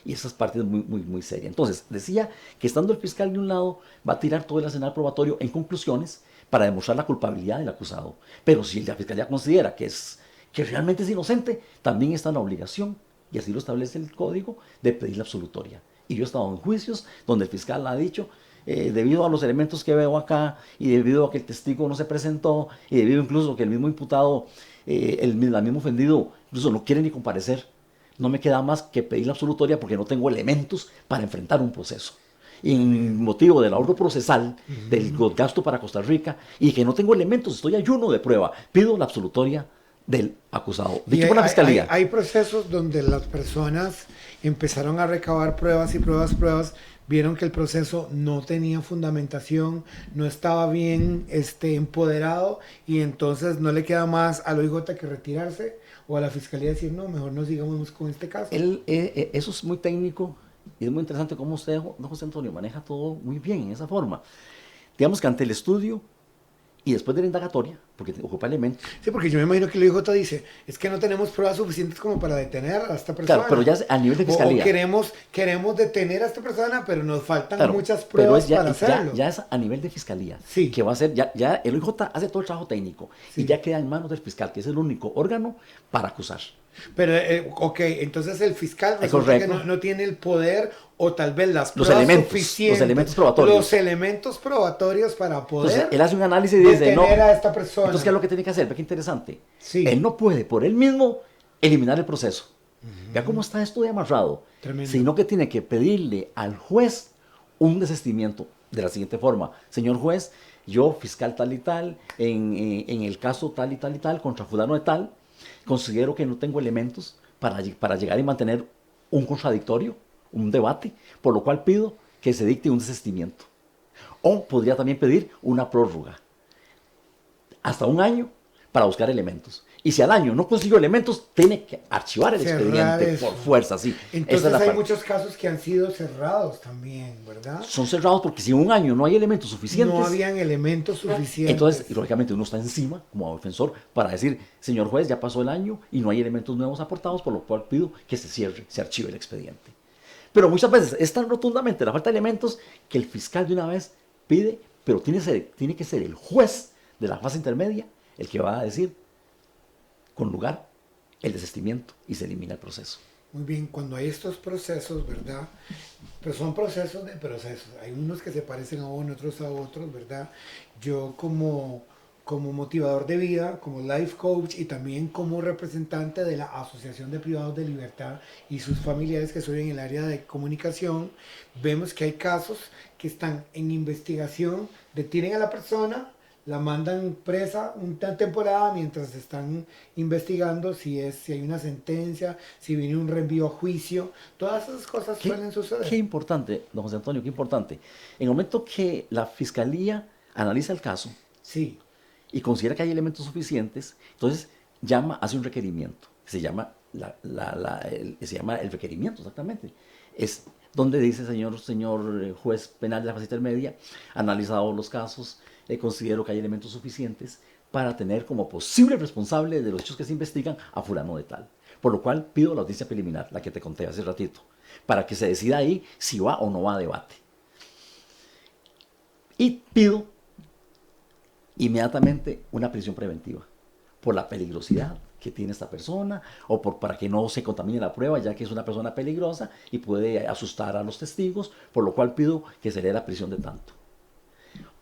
Y esa es parte muy seria. Entonces, decía que estando el fiscal de un lado, va a tirar todo el arsenal probatorio en conclusiones para demostrar la culpabilidad del acusado. Pero si la fiscalía considera que realmente es inocente, también está en la obligación, y así lo establece el código, de pedir la absolutoria. Y yo he estado en juicios donde el fiscal ha dicho, debido a los elementos que veo acá, y debido a que el testigo no se presentó, y debido incluso a que el mismo imputado, el mismo ofendido, incluso no quiere ni comparecer, no me queda más que pedir la absolutoria porque no tengo elementos para enfrentar un proceso. Y en motivo del ahorro procesal, del gasto para Costa Rica, y que no tengo elementos, estoy ayuno de prueba, pido la absolutoria del acusado. Dicho por la Fiscalía. Hay procesos donde las personas empezaron a recabar pruebas y pruebas, vieron que el proceso no tenía fundamentación, no estaba bien empoderado, y entonces no le queda más al OIJ que retirarse, o a la Fiscalía decir, no, mejor no sigamos con este caso. Eso es muy técnico y es muy interesante cómo usted, don José Antonio, maneja todo muy bien en esa forma. Digamos que ante el estudio y después de la indagatoria, porque ocupa elementos. Sí, porque yo me imagino que el OIJ dice, es que no tenemos pruebas suficientes como para detener a esta persona. Claro, pero ya a nivel de Fiscalía. O queremos detener a esta persona, pero nos faltan muchas pruebas para hacerlo. Ya es a nivel de Fiscalía, sí, que va a ser, ya el OIJ hace todo el trabajo técnico, sí, y ya queda en manos del fiscal, que es el único órgano para acusar. Pero, ok, entonces el fiscal resulta que no tiene el poder, o tal vez las pruebas suficientes, los elementos probatorios. Los elementos probatorios para poder. Entonces, él hace un análisis y dice, no, a esta persona. Entonces, ¿qué es lo que tiene que hacer? Ve qué interesante. Sí. Él no puede por él mismo eliminar el proceso. Vea cómo está esto de amarrado. Tremendo. Sino que tiene que pedirle al juez un desistimiento de la siguiente forma. Señor juez, yo, fiscal tal y tal, en el caso tal y tal y tal, contra fulano de tal, considero que no tengo elementos para llegar y mantener un contradictorio, un debate, por lo cual pido que se dicte un desistimiento. O podría también pedir una prórroga, hasta 1 año, para buscar elementos. Y si al año no consiguió elementos, tiene que archivar el expediente por fuerza, sí. Entonces hay muchos casos que han sido cerrados también, ¿verdad? Son cerrados porque si en 1 año no hay elementos suficientes. No habían elementos suficientes. Entonces, lógicamente, uno está encima, como defensor, para decir, señor juez, ya pasó el año y no hay elementos nuevos aportados, por lo cual pido que se cierre, se archive el expediente. Pero muchas veces es tan rotundamente la falta de elementos que el fiscal de una vez pide, pero tiene que ser el juez de la fase intermedia el que va a decir con lugar el desistimiento y se elimina el proceso. Muy bien, cuando hay estos procesos, ¿verdad? Pero son procesos de procesos. Hay unos que se parecen a unos, otros a otros, ¿verdad? Yo como motivador de vida, como life coach y también como representante de la Asociación de Privados de Libertad y sus familiares que soy en el área de comunicación, vemos que hay casos que están en investigación, detienen a la persona, la mandan presa una temporada mientras están investigando si hay una sentencia, si viene un reenvío a juicio. Todas esas cosas suelen suceder. Qué importante, don José Antonio, qué importante. En el momento que la fiscalía analiza el caso Sí, y considera que hay elementos suficientes, entonces hace un requerimiento. Se llama, se llama el requerimiento, exactamente. Es donde dice, señor juez penal de la fase intermedia, analizado los casos, considero que hay elementos suficientes para tener como posible responsable de los hechos que se investigan a fulano de tal. Por lo cual pido la audiencia preliminar, la que te conté hace ratito, para que se decida ahí si va o no va a debate. Y pido inmediatamente una prisión preventiva por la peligrosidad que tiene esta persona o para que no se contamine la prueba, ya que es una persona peligrosa y puede asustar a los testigos, por lo cual pido que se le dé la prisión de tanto.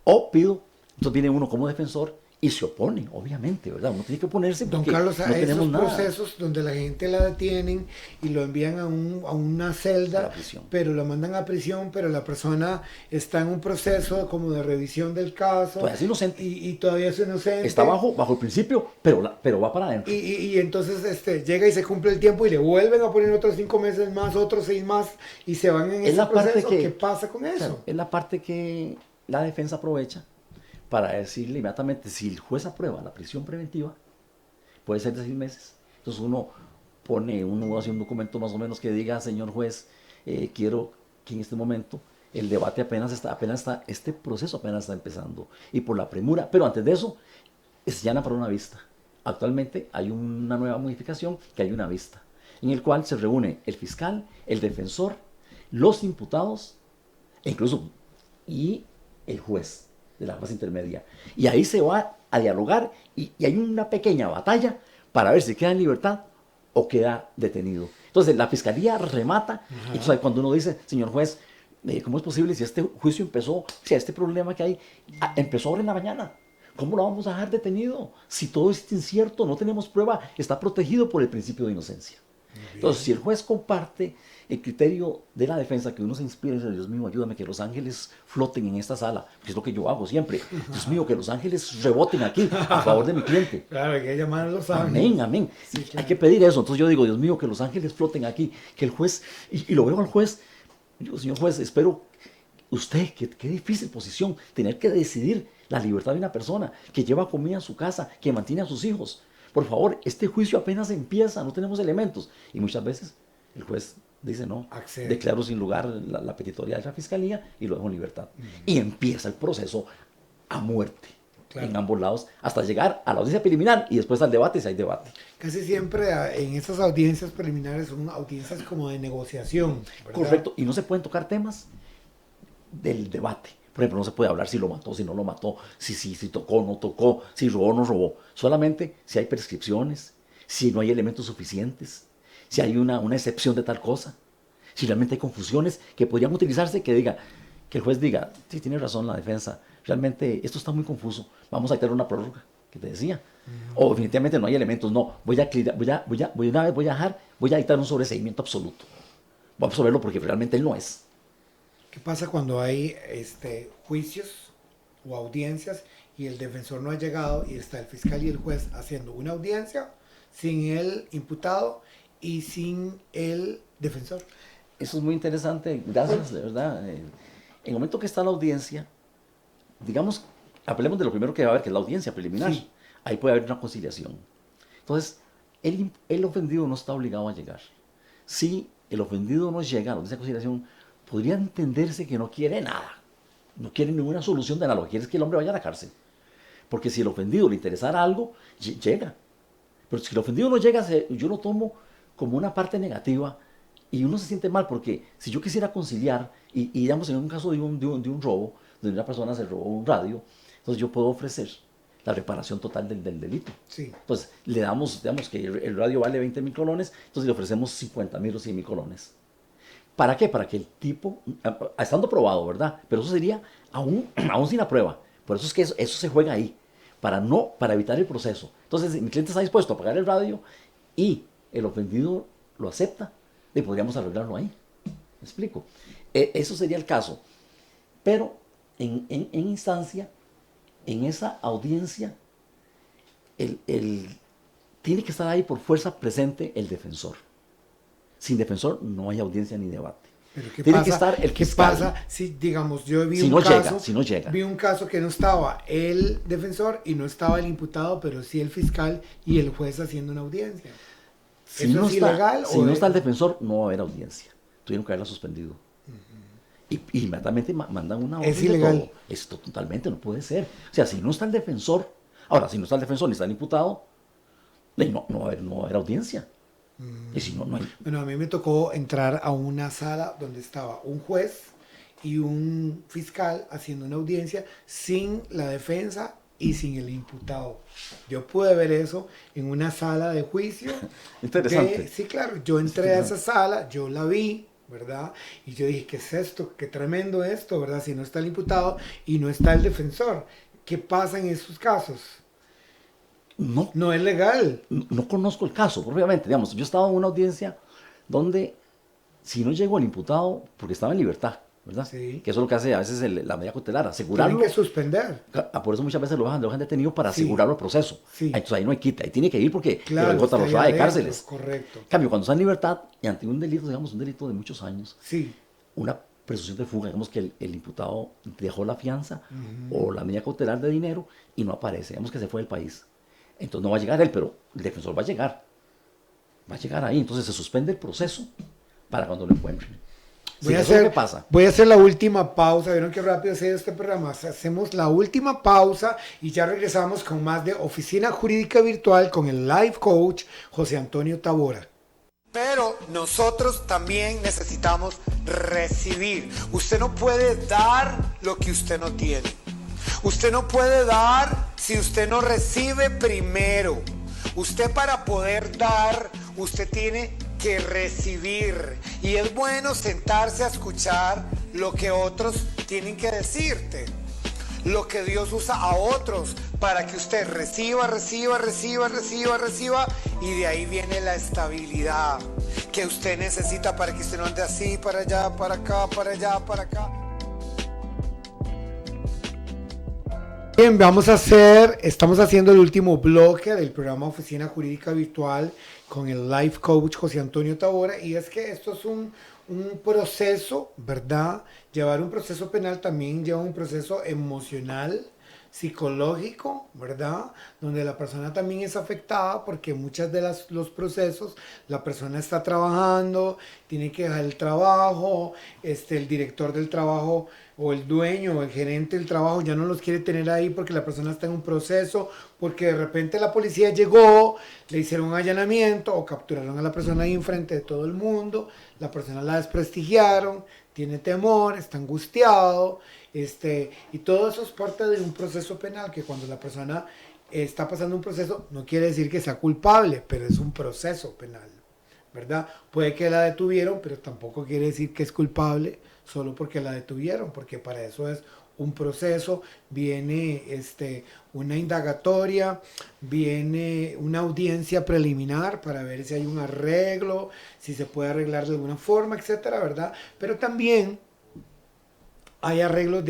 O pido, entonces viene uno como defensor y se opone, obviamente, ¿verdad? Uno tiene que oponerse don porque Carlos, no a tenemos esos nada. procesos donde la gente la detienen y lo envían a una A la celda, prisión. pero lo mandan a prisión, pero la persona está en un proceso como de revisión del caso. Todavía es inocente. Y todavía es inocente. Está bajo el principio, pero va para adentro. Y entonces llega y se cumple el tiempo y le vuelven a poner otros 5 meses más, otros 6 más y se van en Es ese la parte proceso. que- ¿Qué pasa con eso? Claro, es la parte que la defensa aprovecha para decirle inmediatamente, si el juez aprueba la prisión preventiva, puede ser de 6 meses. Entonces uno hace un documento más o menos que diga, señor juez, quiero que en este momento el debate este proceso apenas está empezando. Y por la premura, pero antes de eso, se llama para una vista. Actualmente hay una nueva modificación que hay una vista, en el cual se reúne el fiscal, el defensor, los imputados, e incluso y el juez de la fase intermedia. Y ahí se va a dialogar y hay una pequeña batalla para ver si queda en libertad o queda detenido. Entonces la fiscalía remata. Y entonces cuando uno dice, señor juez, ¿cómo es posible si este juicio empezó, si este problema que hay empezó ahora en la mañana? ¿Cómo lo vamos a dejar detenido? Si todo es incierto, no tenemos prueba, está protegido por el principio de inocencia. Entonces, si el juez comparte el criterio de la defensa, que uno se inspira y dice, Dios mío, ayúdame que los ángeles floten en esta sala, que es lo que yo hago siempre. Dios mío, que los ángeles reboten aquí a favor de mi cliente. Claro, hay que llamar a los ángeles. Amén, amén. Sí, Hay claro. que pedir eso. Entonces yo digo, Dios mío, que los ángeles floten aquí, que el juez, y lo veo al juez, digo, señor juez, espero usted, qué difícil posición, tener que decidir la libertad de una persona que lleva comida a su casa, que mantiene a sus hijos. Por favor, este juicio apenas empieza, no tenemos elementos. Y muchas veces el juez dice, no, Accede. declaro sin lugar la petitoria de la fiscalía y lo dejo en libertad. Y empieza el proceso a muerte. Claro. En ambos lados, hasta llegar a la audiencia preliminar y después al debate si hay debate. Casi siempre en estas audiencias preliminares son audiencias como de negociación, ¿verdad? Correcto, y no se pueden tocar temas del debate. Por ejemplo, no se puede hablar si lo mató, si no lo mató, si tocó o no tocó, si robó o no robó. Solamente si hay prescripciones, si no hay elementos suficientes, si hay una excepción de tal cosa, si realmente hay confusiones que podrían utilizarse, que el juez diga, sí, tiene razón la defensa, realmente esto está muy confuso, vamos a quitar una prórroga, que te decía. O definitivamente no hay elementos, no, voy a dictar un sobreseimiento absoluto. Voy a absorberlo porque realmente él no es. ¿Qué pasa cuando hay juicios o audiencias y el defensor no ha llegado y está el fiscal y el juez haciendo una audiencia sin el imputado y sin el defensor? Eso es muy interesante, gracias, de verdad. En el momento que está la audiencia, digamos, hablemos de lo primero que va a haber, que es la audiencia preliminar. Sí. Ahí puede haber una conciliación. Entonces, el ofendido no está obligado a llegar. Si el ofendido no llega a la audiencia de conciliación, podría entenderse que no quiere nada. No quiere ninguna solución de nada. Lo que quiere es que el hombre vaya a la cárcel. Porque si el ofendido le interesara algo, llega. Pero si el ofendido no llega, yo lo tomo como una parte negativa y uno se siente mal porque si yo quisiera conciliar y digamos en un caso de un robo, donde una persona se robó un radio, entonces yo puedo ofrecer la reparación total del delito. Sí. Entonces, le damos, digamos que el radio vale 20.000 colones, entonces le ofrecemos 50.000 o 100.000 colones. ¿Para qué? Para que el tipo, estando probado, ¿verdad? Pero eso sería aún sin la prueba. Por eso es que eso se juega ahí, para evitar el proceso. Entonces, mi cliente está dispuesto a pagar el radio y el ofendido lo acepta, le podríamos arreglarlo ahí. ¿Me explico? Eso sería el caso. Pero en instancia, en esa audiencia, tiene que estar ahí por fuerza presente el defensor. Sin defensor no hay audiencia ni debate. Pero ¿qué tiene pasa, que estar el ¿qué fiscal. pasa si, digamos, yo vi Si un no caso, llega, si no llega. vi un caso que no estaba el defensor y no estaba el imputado, pero sí el fiscal y el juez haciendo una audiencia? Si ¿Eso no es está, ilegal? si no está el defensor, no va a haber audiencia. Tuvieron que haberla suspendido. Y inmediatamente mandan una orden. Es ilegal. De todo. Esto totalmente no puede ser. O sea, si no está el defensor, ahora, si no está el defensor ni está el imputado, no va a haber audiencia. Y si no, no hay. Bueno, a mí me tocó entrar a una sala donde estaba un juez y un fiscal haciendo una audiencia sin la defensa y sin el imputado. Yo pude ver eso en una sala de juicio. Interesante. Sí, claro, yo entré a esa sala, yo la vi, ¿verdad? Y yo dije, ¿qué es esto? Qué tremendo esto, ¿verdad? Si no está el imputado y no está el defensor. ¿Qué pasa en esos casos? No es legal. No conozco el caso, obviamente. Digamos, yo estaba en una audiencia donde, si no llegó el imputado, porque estaba en libertad, ¿verdad? Sí. Que eso es lo que hace a veces la medida cautelar, asegurarlo. Tienen que suspender. Por eso muchas veces lo dejan detenido para Sí. asegurarlo el proceso. Sí. Entonces ahí no hay quita, ahí tiene que ir porque Claro, gota está rosada ahí de adentro, cárceles. correcto. En cambio, cuando está en libertad y ante un delito, digamos, un delito de muchos años, Sí. una presunción de fuga, digamos que el imputado dejó la fianza o la medida cautelar de dinero y no aparece, digamos que se fue del país. Entonces no va a llegar él, pero el defensor va a llegar. Va a llegar ahí. Entonces se suspende el proceso para cuando lo encuentren. Voy, Sí, a eso es lo hacer, que pasa. voy a hacer la última pausa. ¿Vieron qué rápido se ha ido este programa? Hacemos la última pausa y ya regresamos con más de Oficina Jurídica Virtual con el Life Coach José Antonio Tabora. Pero nosotros también necesitamos recibir. Usted no puede dar lo que usted no tiene. Usted no puede dar si usted no recibe primero. Usted, para poder dar, usted tiene que recibir. Y es bueno sentarse a escuchar lo que otros tienen que decirte. Lo que Dios usa a otros para que usted reciba, y de ahí viene la estabilidad que usted necesita para que usted no ande así, para allá, para acá, para allá, para acá. Bien, estamos haciendo el último bloque del programa Oficina Jurídica Virtual con el Life Coach José Antonio Tabora, y es que esto es un proceso, ¿verdad? Llevar un proceso penal también lleva un proceso emocional, psicológico, ¿verdad? Donde la persona también es afectada porque muchas de los procesos la persona está trabajando, tiene que dejar el trabajo, el director del trabajo o el dueño o el gerente del trabajo ya no los quiere tener ahí porque la persona está en un proceso, porque de repente la policía llegó, le hicieron un allanamiento o capturaron a la persona ahí enfrente de todo el mundo, la persona la desprestigiaron, tiene temor, está angustiado, y todo eso es parte de un proceso penal, que cuando la persona está pasando un proceso no quiere decir que sea culpable, pero es un proceso penal, ¿verdad? Puede que la detuvieron, pero tampoco quiere decir que es culpable solo porque la detuvieron, porque para eso es un proceso, viene una indagatoria, viene una audiencia preliminar para ver si hay un arreglo, si se puede arreglar de alguna forma, etcétera, ¿verdad? Pero también hay arreglos,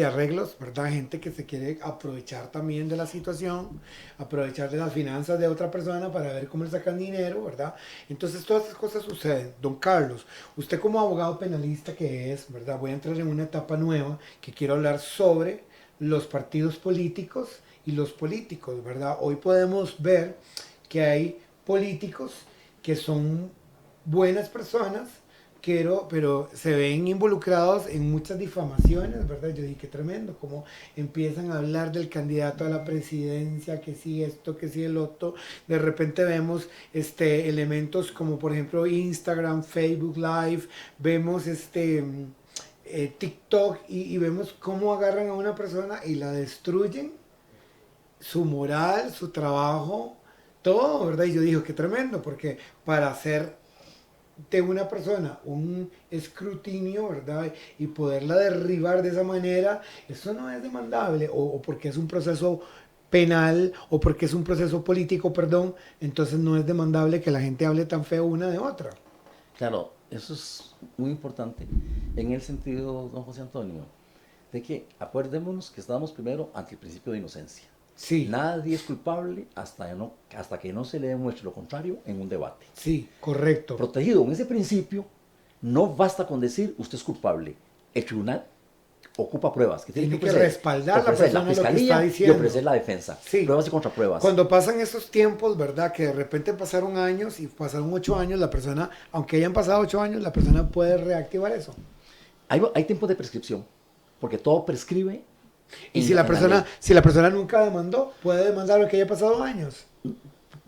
¿verdad? Gente que se quiere aprovechar también de la situación, aprovechar de las finanzas de otra persona para ver cómo le sacan dinero, ¿verdad? Entonces todas esas cosas suceden. Don Carlos, usted como abogado penalista que es, ¿verdad? Voy a entrar en una etapa nueva que quiero hablar sobre los partidos políticos y los políticos, ¿verdad? Hoy podemos ver que hay políticos que son buenas personas, pero se ven involucrados en muchas difamaciones, ¿verdad? Yo dije, qué tremendo, cómo empiezan a hablar del candidato a la presidencia, que sí esto, que sí el otro. De repente vemos elementos como, por ejemplo, Instagram, Facebook Live, vemos TikTok y vemos cómo agarran a una persona y la destruyen su moral, su trabajo, todo, ¿verdad? Y yo dije, qué tremendo, porque para hacer de una persona un escrutinio, ¿verdad? Y poderla derribar de esa manera, eso no es demandable, o porque es un proceso penal, o porque es un proceso político, perdón, entonces no es demandable que la gente hable tan feo una de otra. Claro, eso es muy importante en el sentido, don José Antonio, de que acuérdémonos que estamos primero ante el principio de inocencia. Sí. Nadie es culpable hasta que no se le demuestre lo contrario en un debate. Sí, correcto. Protegido en ese principio, no basta con decir usted es culpable. El tribunal ocupa pruebas que Tiene que ofrecer, respaldar la ofrecer persona la lo que está fiscalía y diciendo. ofrecer la defensa. Sí. Pruebas y contrapruebas. Cuando pasan esos tiempos, ¿verdad? Que de repente pasaron años y pasaron 8 años, la persona, aunque hayan pasado 8 años, la persona puede reactivar eso. Hay tiempo de prescripción, porque todo prescribe. Y si la persona nunca demandó, puede demandar lo que haya pasado años.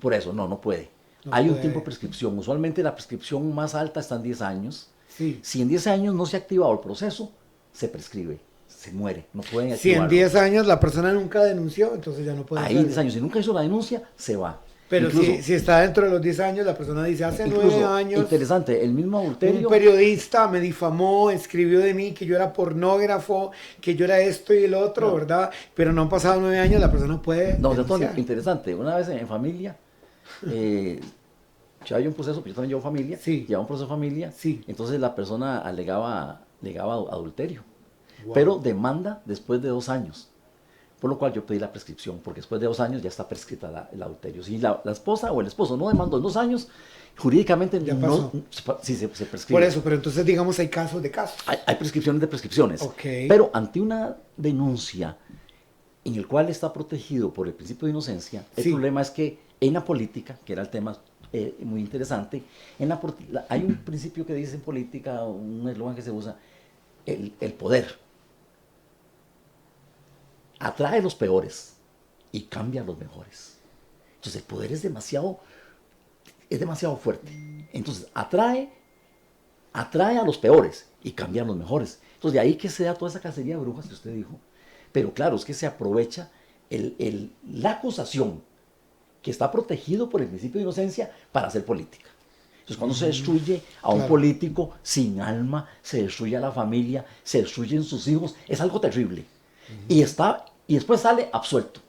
Por eso, no puede. Hay un tiempo de prescripción. Usualmente la prescripción más alta está en 10 años. Sí. Si en 10 años no se ha activado el proceso, se prescribe, se muere, no pueden Si activarlo. en 10 años la persona nunca denunció, entonces ya no puede Ahí en 10 años, si nunca hizo la denuncia, se va. Pero Incluso, si está dentro de los 10 años, la persona dice, hace 9 años, interesante, el mismo adulterio. un periodista me difamó, escribió de mí que yo era pornógrafo, que yo era esto y el otro, No. ¿verdad? Pero no han pasado 9 años, la persona puede No, denunciar. Antonio, interesante. Una vez en familia, ya hay un proceso, yo también llevo familia, Sí. llevaba un proceso de familia, Sí. entonces la persona alegaba adulterio, Wow. pero demanda después de 2 años. Por lo cual yo pedí la prescripción, porque después de 2 años ya está prescrita el adulterio. Si la esposa o el esposo no demandó en 2 años, jurídicamente Ya no pasó. se prescribe. Por eso, pero entonces digamos hay casos de casos. Hay prescripciones de prescripciones. Ok. Pero ante una denuncia en el cual está protegido por el principio de inocencia, el Sí. problema es que en la política, que era el tema muy interesante, hay un principio que dice en política, un eslogan que se usa, el poder atrae a los peores y cambia a los mejores. Entonces el poder es demasiado fuerte. Entonces atrae a los peores y cambia a los mejores. Entonces de ahí que se da toda esa cacería de brujas que usted dijo. Pero claro, es que se aprovecha la acusación que está protegido por el principio de inocencia para hacer política. Entonces cuando se destruye a un político sin alma, se destruye a la familia, se destruyen sus hijos, es algo terrible. Y después sale absuelto.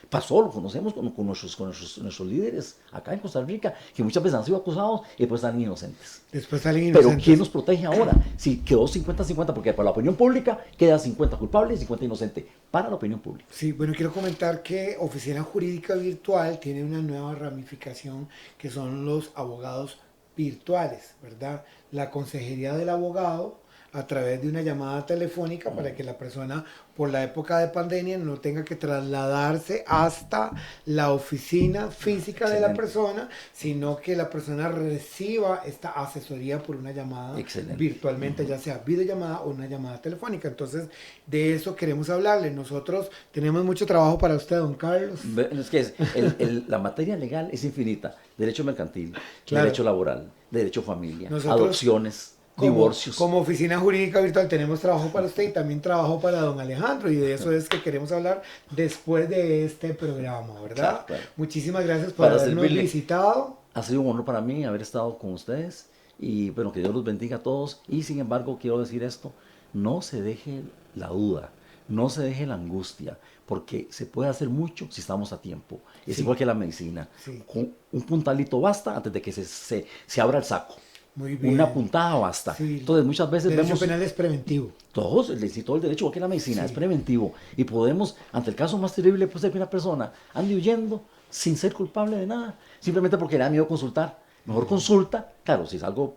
Pasó, lo conocemos con nuestros líderes acá en Costa Rica, que muchas veces han sido acusados y después salen inocentes. Después salen inocentes. Pero ¿quién nos protege ahora? Si quedó 50-50, porque para la opinión pública queda 50 culpable y 50 inocente. Para la opinión pública. Sí, bueno, quiero comentar que Oficina Jurídica Virtual tiene una nueva ramificación que son los abogados virtuales, ¿verdad? La consejería del abogado a través de una llamada telefónica para que la persona por la época de pandemia no tenga que trasladarse hasta la oficina física de la persona, sino que la persona reciba esta asesoría por una llamada virtualmente, ya sea videollamada o una llamada telefónica. Entonces, de eso queremos hablarle. Nosotros tenemos mucho trabajo para usted, don Carlos. Es que la materia legal es infinita. Derecho mercantil, Claro. derecho laboral, derecho familia, Nosotros, adopciones, divorcios. Como Oficina Jurídica Virtual tenemos trabajo para usted y también trabajo para don Alejandro, y de eso es que queremos hablar después de este programa, ¿verdad? Claro. Muchísimas gracias por Para habernos servirle. visitado. Ha sido un honor para mí haber estado con ustedes y bueno, que Dios los bendiga a todos. Y sin embargo, quiero decir esto, no se deje la duda, no se deje la angustia, porque se puede hacer mucho si estamos a tiempo. Es Sí. igual que la medicina. Sí. Con un puntalito basta antes de que se abra el saco. Muy bien. Una puntada basta. Sí. Entonces muchas veces Derecho vemos... penal es preventivo. Todo el derecho, igual que la medicina, Sí. es preventivo. Y podemos, ante el caso más terrible, puede ser que una persona ande huyendo sin ser culpable de nada, simplemente porque le da miedo consultar. Mejor consulta, claro, si es algo,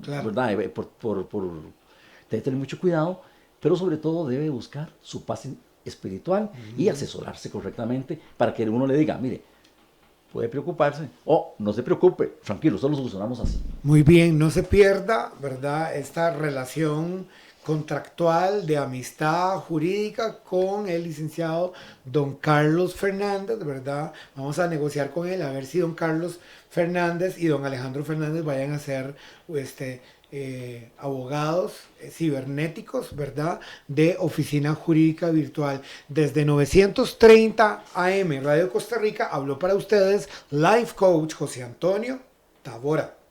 Claro. ¿verdad? Debe tener mucho cuidado, pero sobre todo debe buscar su paz espiritual y asesorarse correctamente para que uno le diga, mire, puede preocuparse o no se preocupe, tranquilo, solo lo solucionamos así. Muy bien, no se pierda, ¿verdad? Esta relación contractual, de amistad jurídica con el licenciado don Carlos Fernández, ¿verdad? Vamos a negociar con él a ver si don Carlos Fernández y don Alejandro Fernández vayan a ser abogados cibernéticos, ¿verdad? De oficina jurídica virtual. Desde 930 AM Radio Costa Rica habló para ustedes Life Coach José Antonio Tabora.